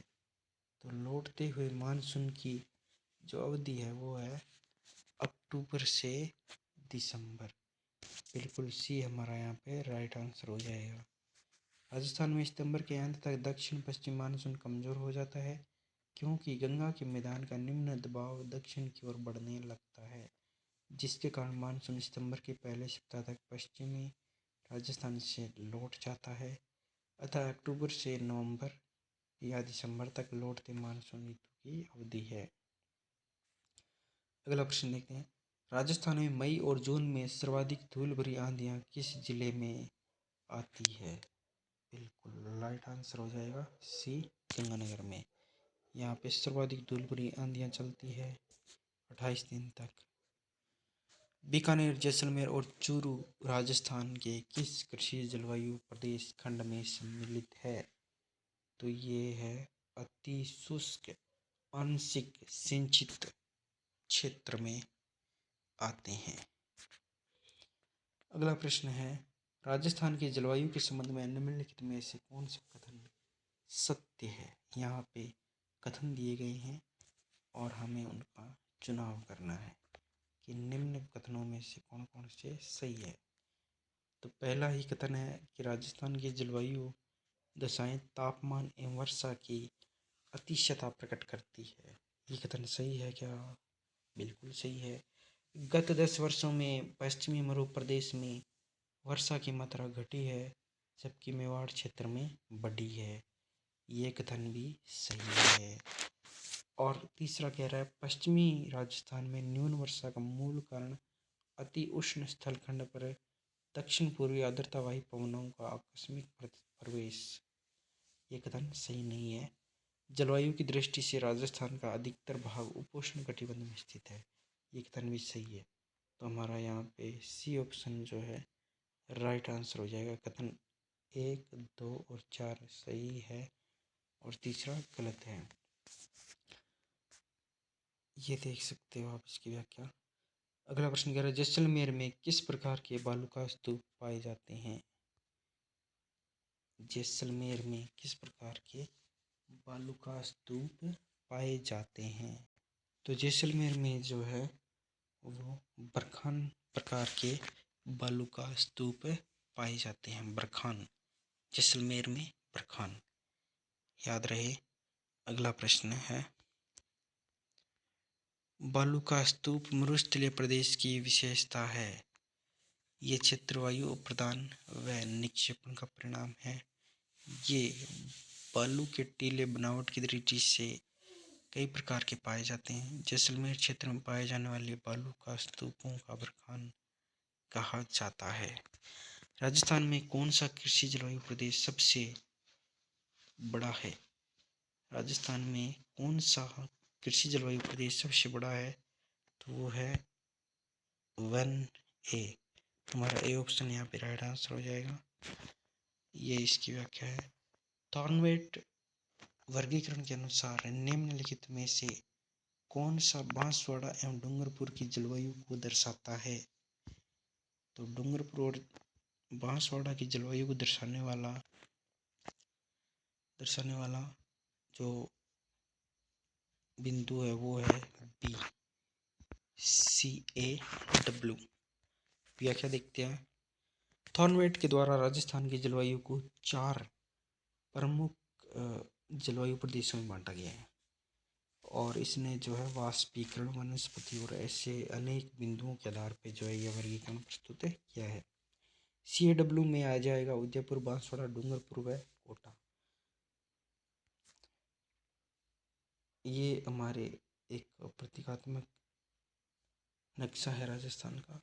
तो लौटते हुए मानसून की जो अवधि है वो है अक्टूबर से दिसंबर। बिल्कुल सी हमारा यहाँ पे राइट आंसर हो जाएगा। राजस्थान में सितंबर के अंत तक दक्षिण पश्चिम मानसून कमजोर हो जाता है, क्योंकि गंगा के मैदान का निम्न दबाव दक्षिण की ओर बढ़ने लगता है, जिसके कारण मानसून सितंबर के पहले सप्ताह तक पश्चिमी राजस्थान से लौट जाता है। अतः अक्टूबर से नवंबर या दिसंबर तक लौटते मानसून ऋतु की अवधि है। अगला प्रश्न देखते हैं, राजस्थान में मई और जून में सर्वाधिक धूल भरी आंधियां किस जिले में आती है? बिल्कुल राइट आंसर हो जाएगा सी, गंगानगर में। यहाँ पे सर्वाधिक धूल भरी आंधियां चलती है 28 दिन तक। बीकानेर, जैसलमेर और चूरू राजस्थान के किस कृषि जलवायु प्रदेश खंड में सम्मिलित है? तो ये है अति शुष्क आंशिक सिंचित क्षेत्र में आते हैं। अगला प्रश्न है, राजस्थान के जलवायु के संबंध में निम्नलिखित में से कौन सा कथन सत्य है? यहाँ पे कथन दिए गए हैं और हमें उनका चुनाव करना है कि निम्न कथनों में से कौन कौन से सही है। तो पहला ही कथन है कि राजस्थान की जलवायु दशाएं तापमान एवं वर्षा की अतिशयता प्रकट करती है। ये कथन सही है क्या? बिल्कुल सही है। गत 10 वर्षों में पश्चिमी मध्य प्रदेश में वर्षा की मात्रा घटी है, जबकि मेवाड़ क्षेत्र में बढ़ी है। ये कथन भी सही है। और तीसरा कह रहा है, पश्चिमी राजस्थान में न्यून वर्षा का मूल कारण अति उष्ण स्थलखंड पर दक्षिण पूर्वी आर्द्रतावाही पवनों का आकस्मिक प्रवेश। ये कथन सही नहीं है। जलवायु की दृष्टि से राजस्थान का अधिकतर भाग उपोष्ण कटिबंध में स्थित है। ये कथन भी सही है। तो हमारा यहाँ पे सी ऑप्शन जो है राइट आंसर हो जाएगा। कथन 1, 2 और 4 सही है और तीसरा गलत है। ये देख सकते हो आप इसकी व्याख्या। अगला प्रश्न कह रहा है, जैसलमेर में किस प्रकार के बालुका स्तूप पाए जाते हैं? जैसलमेर में किस प्रकार के बालुका स्तूप पाए जाते हैं? तो जैसलमेर में जो है वो बरखान प्रकार के बालुका स्तूप पाए जाते हैं। बरखान, जैसलमेर में बरखान, याद रहे। अगला प्रश्न है, बालुका स्तूप मरुस्थलीय प्रदेश की विशेषता है। ये क्षेत्र वायु प्रदान व निक्षेपण का परिणाम है। ये बालू के टीले बनावट की दृष्टि से कई प्रकार के पाए जाते हैं। जैसलमेर क्षेत्र में पाए जाने वाले बालू का स्तूपों का बरखान कहा जाता है। राजस्थान में कौन सा कृषि जलवायु प्रदेश सबसे बड़ा है? राजस्थान में कौन सा कृषि जलवायु प्रदेश सबसे बड़ा है? तो वो है 1A। हमारा ए ऑप्शन यहाँ पे राइट आंसर हो जाएगा। ये इसकी व्याख्या है। थॉर्नवेट वर्गीकरण के अनुसार निम्नलिखित में से कौन सा बांसवाड़ा एवं डूंगरपुर की जलवायु को दर्शाता है? तो डूंगरपुर और बांसवाड़ा की जलवायु को दर्शाने वाला जो बिंदु है वो है BCAW। व्याख्या देखते हैं। थॉर्नवेट के द्वारा राजस्थान की जलवायु को 4 प्रमुख जलवायु प्रदेशों में बांटा गया है और इसने जो है वाष्पीकरण, वनस्पति और ऐसे अनेक बिंदुओं के आधार पर जो है यह वर्गीकरण प्रस्तुत किया है। CAW में आ जाएगा उदयपुर, बांसवाड़ा, डूंगरपुर व कोटा। ये हमारे एक प्रतीकात्मक नक्शा है राजस्थान का।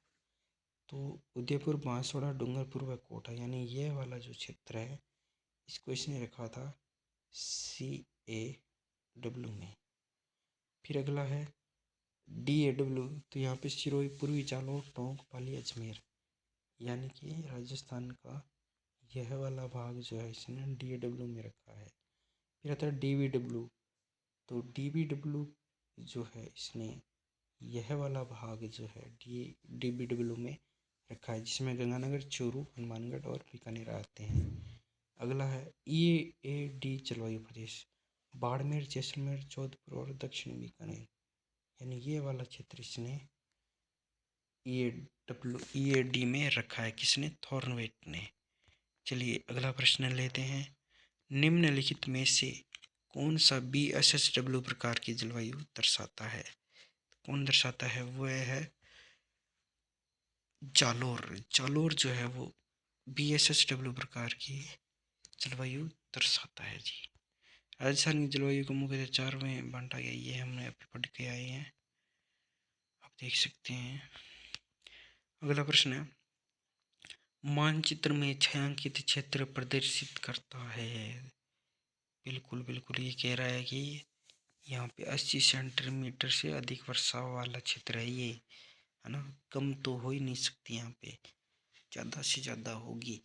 तो उदयपुर, बांसवाड़ा, डूंगरपुर व कोटा यानी ये वाला जो क्षेत्र है इसको इसने रखा था CAW। डब्ल्यू में। फिर अगला है DAW, तो यहाँ पे सिरोही, पूर्वी जालौर, टोंक, पाली, अजमेर, यानी कि राजस्थान का यह वाला भाग जो है इसने DAW में रखा है। फिर आता है DVW, तो DVW जो है इसने यह वाला भाग जो है DVW में रखा है, जिसमें गंगानगर, चूरू, हनुमानगढ़ और बीकानेर आते हैं। अगला है EAD जलवायु प्रदेश, बाड़मेर, जैसलमेर, जोधपुर और दक्षिणी बीकानेर, यानी ये वाला क्षेत्र इसने EAD में रखा है। किसने? थॉर्नवेट ने। चलिए अगला प्रश्न लेते हैं। निम्नलिखित में से कौन सा BSHW प्रकार की जलवायु दर्शाता है? कौन दर्शाता है? वह है जालोर। जालोर जो है वो BSHW प्रकार की जलवायु दर्शाता है जी। राजस्थान की जलवायु को मुख्यतः 4 में बांटा गया, ये हमने अभी पढ़ के आए हैं, आप देख सकते हैं। अगला प्रश्न है, मानचित्र में छायांकित क्षेत्र प्रदर्शित करता है। बिल्कुल बिल्कुल, ये कह रहा है कि यहाँ पे 80 सेंटीमीटर से अधिक वर्षा वाला क्षेत्र है ये, है ना। कम तो हो ही नहीं सकती, यहाँ पे ज़्यादा से ज़्यादा होगी,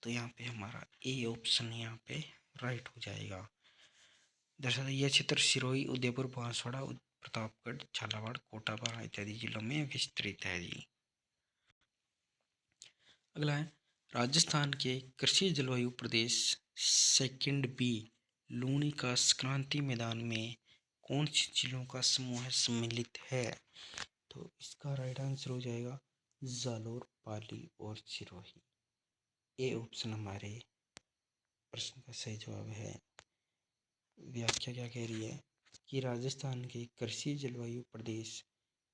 तो यहाँ पे हमारा ए ऑप्शन यहाँ पे राइट हो जाएगा। दरअसल यह क्षेत्र सिरोही, उदयपुर, बांसवाड़ा, प्रतापगढ़, झालावाड़, कोटा, बारा इत्यादि जिलों में विस्तृत है जी। अगला है, राजस्थान के कृषि जलवायु प्रदेश सेकंड बी लूणी का संक्रांति मैदान में कौन सी जिलों का समूह सम्मिलित है? तो इसका राइट आंसर हो जाएगा जालोर, पाली और सिरोही। ए ऑप्शन हमारे प्रश्न का सही जवाब है। व्याख्या क्या कह रही है कि राजस्थान के कृषि जलवायु प्रदेश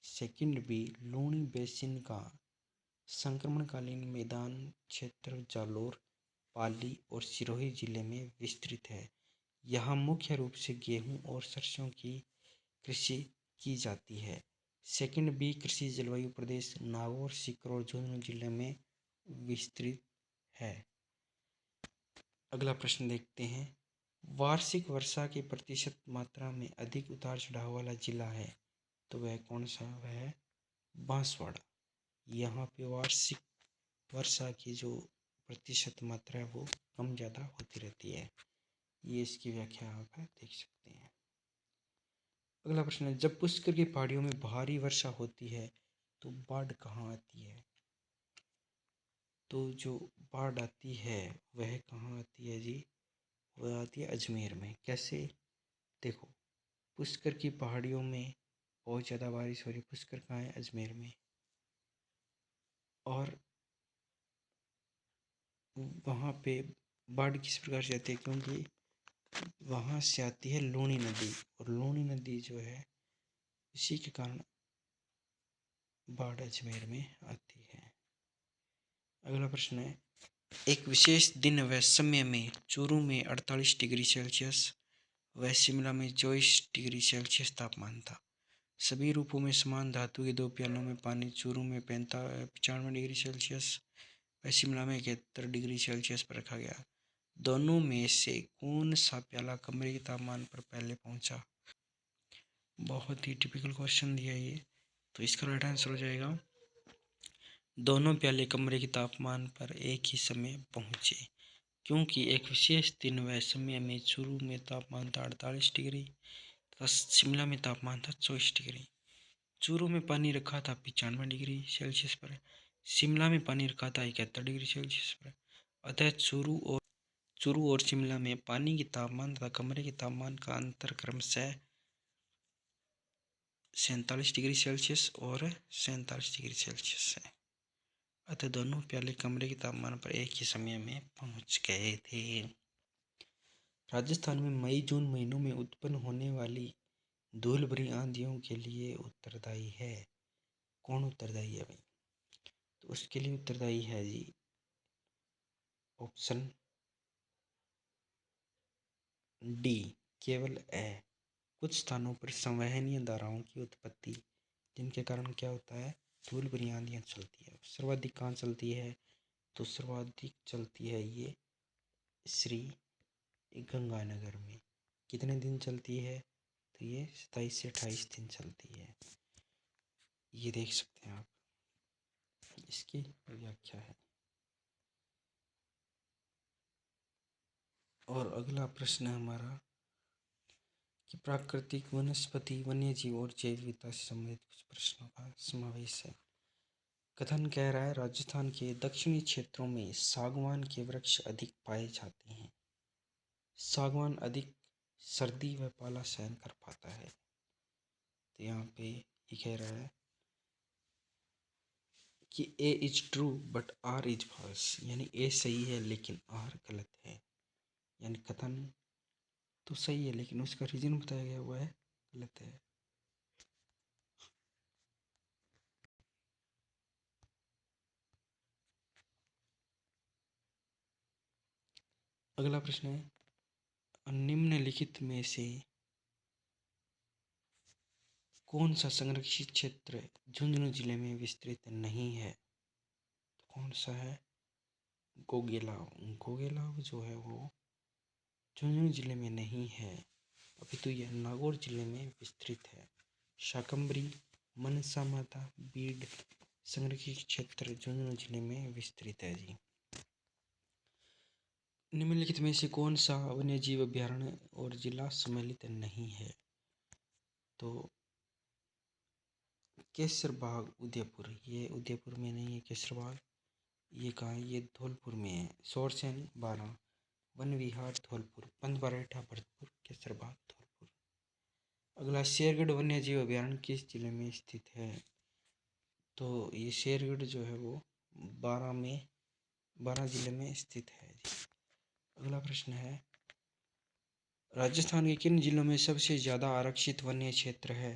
सेकंड बी लूणी बेसिन का संक्रमणकालीन मैदान क्षेत्र जालोर, पाली और सिरोही जिले में विस्तृत है। यहाँ मुख्य रूप से गेहूं और सरसों की कृषि की जाती है। सेकंड बी कृषि जलवायु प्रदेश नागौर, सीकर और झुंझुनू जिले में विस्तृत है। अगला प्रश्न देखते हैं, वार्षिक वर्षा की प्रतिशत मात्रा में अधिक उतार चढ़ाव वाला जिला है, तो वह कौन सा? वह है बांसवाड़ा। यहाँ पे वार्षिक वर्षा की जो प्रतिशत मात्रा है वो कम ज़्यादा होती रहती है। ये इसकी व्याख्या आप देख सकते हैं। अगला प्रश्न है, जब पुष्कर की पहाड़ियों में भारी वर्षा होती है तो बाढ़ कहाँ आती है? तो जो बाढ़ आती है वह कहाँ आती है जी? वह आती है अजमेर में। कैसे? देखो, पुष्कर की पहाड़ियों में बहुत ज़्यादा बारिश हो रही है। पुष्कर कहाँ है? अजमेर में। और वहाँ पे बाढ़ किस प्रकार से आती है? क्योंकि वहाँ से आती है लूणी नदी, और लूणी नदी जो है इसी के कारण बाढ़ अजमेर में आती है। अगला प्रश्न है, एक विशेष दिन व समय में चूरू में 48 डिग्री सेल्सियस व शिमला में 24 डिग्री सेल्सियस तापमान था। सभी रूपों में समान धातु के 2 प्यालों में पानी चूरू में 95 डिग्री सेल्सियस व शिमला में 71 डिग्री सेल्सियस पर रखा गया। दोनों में से कौन सा प्याला कमरे के तापमान पर पहले पहुंचा? बहुत ही टिपिकल क्वेश्चन दिया ये, तो इसका राइट आंसर हो जाएगा दोनों प्याले कमरे के तापमान पर एक ही समय पहुंचे, क्योंकि एक विशेष दिन व समय में चूरू में तापमान था 48 डिग्री तथा शिमला में तापमान था 24 डिग्री। चूरू में पानी रखा था 95 डिग्री सेल्सियस पर, शिमला में पानी रखा था 71 डिग्री सेल्सियस पर। अतः चूरू और शिमला में पानी के तापमान तथा कमरे के तापमान का अंतर क्रमशः 47 डिग्री सेल्सियस और 47 डिग्री सेल्सियस है। अतः दोनों प्याले कमरे के तापमान पर एक ही समय में पहुंच गए थे। राजस्थान में मई जून महीनों में उत्पन्न होने वाली धूल भरी आंधियों के लिए उत्तरदायी है। कौन उत्तरदायी है भाई? तो उसके लिए उत्तरदायी है जी ऑप्शन डी, केवल ए। कुछ स्थानों पर संवहनीय धाराओं की उत्पत्ति, जिनके कारण क्या होता है? धूल भरी आंधियाँ चलती है। सर्वाधिक कहाँ चलती है? तो सर्वाधिक चलती है ये श्री गंगानगर में। कितने दिन चलती है? तो ये 27 से 28 दिन चलती है। ये देख सकते हैं आप, इसकी व्याख्या है। और अगला प्रश्न है हमारा कि प्राकृतिक वनस्पति, वन्यजीव और जैव विविधता से संबंधित कुछ प्रश्नों का समावेश है। कथन कह रहा है राजस्थान के दक्षिणी क्षेत्रों में सागवान के वृक्ष अधिक पाए जाते हैं। सागवान अधिक सर्दी व पाला सहन कर पाता है। तो यहाँ पे ये कह रहा है कि A is true but R is false, यानी ए सही है लेकिन आर गलत है। यानी कथन तो सही है लेकिन उसका रीजन बताया गया हुआ है गलत है। अगला प्रश्न है निम्नलिखित में से कौन सा संरक्षित क्षेत्र झुंझुनू जिले में विस्तृत नहीं है? तो कौन सा है? गोगेलाव। गोगेलाव जो है वो झुंझुनू जिले में नहीं है, अभी तो यह नागौर जिले में विस्तृत है। शाकंभरी, मनसा माता, बीड संरक्षित क्षेत्र झुंझुनू जिले में विस्तृत है जी। निम्नलिखित में से कौन सा वन्यजीव अभयारण्य और जिला सम्मिलित नहीं है? तो केसर बाग उदयपुर, ये उदयपुर में नहीं है केसर बाग। ये कहाँ है? ये धौलपुर में है। सोरसैन 12, वन विहार धौलपुर, पंतबराठा भरतपुर, केसर बाग धौलपुर। अगला शेरगढ़ वन्यजीव अभयारण्य किस जिले में स्थित है? तो ये शेरगढ़ जो है वो 12 जिले में स्थित है जी। अगला प्रश्न है राजस्थान के किन जिलों में सबसे ज़्यादा आरक्षित वन्य क्षेत्र है?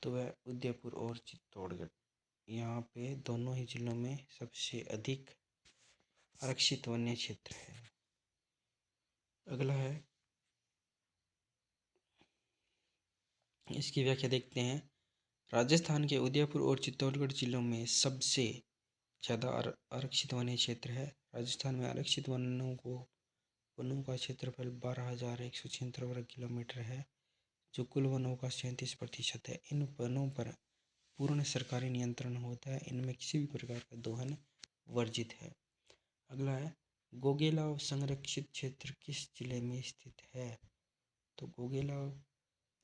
तो वह उदयपुर और चित्तौड़गढ़, यहाँ पे दोनों ही जिलों में सबसे अधिक आरक्षित वन्य क्षेत्र है। अगला है, इसकी व्याख्या देखते हैं। राजस्थान के उदयपुर और चित्तौड़गढ़ जिलों में सबसे ज़्यादा आरक्षित वन्य क्षेत्र है। राजस्थान में आरक्षित वनों का क्षेत्रफल 12,176 वर्ग किलोमीटर है, जो कुल वनों का 37% है। इन वनों पर पूर्ण सरकारी नियंत्रण होता है। इनमें किसी भी प्रकार का दोहन वर्जित है। अगला है गोगेलाव संरक्षित क्षेत्र किस जिले में स्थित है? तो गोगेलाव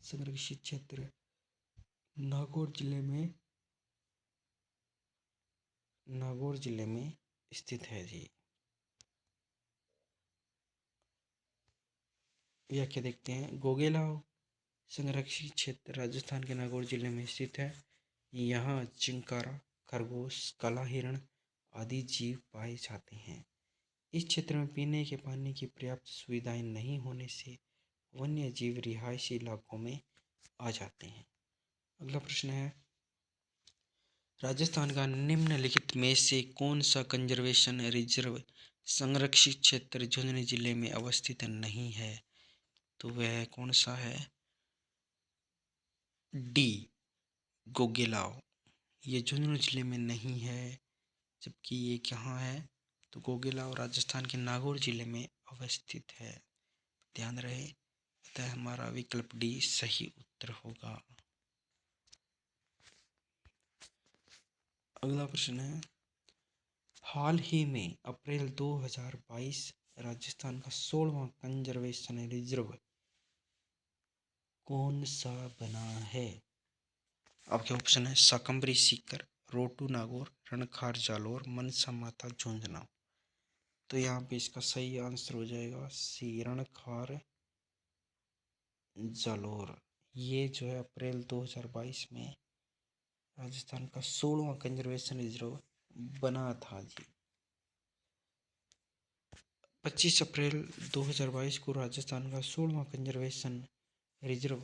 संरक्षित क्षेत्र नागौर जिले में स्थित है जी। व्याख्या देखते हैं। गोगेलाव संरक्षित क्षेत्र राजस्थान के नागौर जिले में स्थित है। यहाँ चिंकारा, खरगोश, काला हिरण आदि जीव पाए जाते हैं। इस क्षेत्र में पीने के पानी की पर्याप्त सुविधाएं नहीं होने से वन्य जीव रिहायशी इलाकों में आ जाते हैं। अगला प्रश्न है राजस्थान का निम्नलिखित में से कौन सा कंजर्वेशन रिजर्व संरक्षित क्षेत्र झुंझुनू जिले में अवस्थित नहीं है? तो वह कौन सा है? डी, गोगेलाव। ये झुंझुनू जिले में नहीं है, जबकि ये कहाँ है? तो गोगेलाव राजस्थान के नागौर जिले में अवस्थित है। ध्यान रहे, अतः हमारा विकल्प डी सही उत्तर होगा। अगला प्रश्न है हाल ही में अप्रैल 2022 राजस्थान का 16वां कंजर्वेशन रिजर्व कौन सा बना है? आपके ऑप्शन है शाकंभरी सीकर, रोटू नागौर, रणखार जालोर, मनसा माता झुंझुनू। तो यहाँ पे इसका सही आंसर हो जाएगा सी, रणखार जालोर। ये जो है अप्रैल 2022 में राजस्थान का 16वां कंजर्वेशन रिजर्व बना था जी। 25 अप्रैल 2022 को राजस्थान का 16वां कंजर्वेशन रिजर्व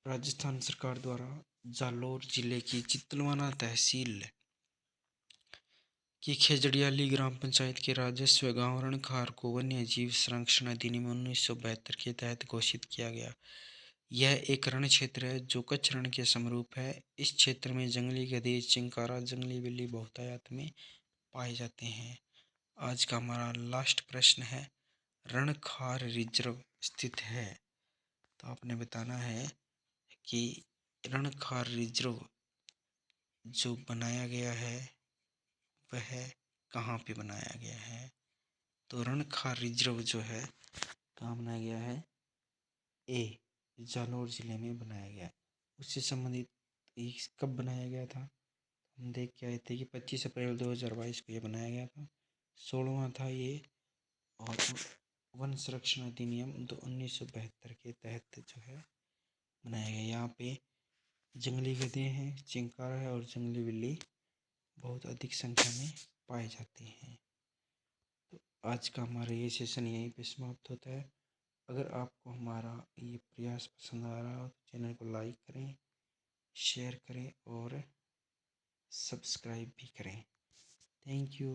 राजस्थान सरकार द्वारा जालोर जिले की चितलवाना तहसील की खेजड़ियाली ग्राम पंचायत के राजस्व गांव रणखार को वन्य जीव संरक्षण अधिनियम 1972 के तहत घोषित किया गया। यह एक रण क्षेत्र है जो कच्छ रण के समरूप है। इस क्षेत्र में जंगली गधे, चिंकारा, जंगली बिल्ली बहुतायत में पाए जाते हैं। आज का हमारा लास्ट प्रश्न है रणखार रिजर्व स्थित है? तो आपने बताना है कि रणखार रिजर्व जो बनाया गया है वह कहाँ पे बनाया गया है। तो रणखार रिजर्व जो है कहाँ बनाया गया है, ए जालौर जिले में बनाया गया। उससे संबंधित कब बनाया गया था, हम देख के आए थे कि 25 अप्रैल 2022 को ये बनाया गया था। 16वां था ये। और वन संरक्षण अधिनियम 1972 के तहत जो है बनाया गया। यहाँ पे जंगली गधे हैं, चिंकारा है और जंगली बिल्ली बहुत अधिक संख्या में पाए जाते हैं। तो आज का हमारा ये सेशन यहीं पे समाप्त होता है। अगर आपको हमारा ये प्रयास पसंद आ रहा हो तो चैनल को लाइक करें, शेयर करें और सब्सक्राइब भी करें। Thank you.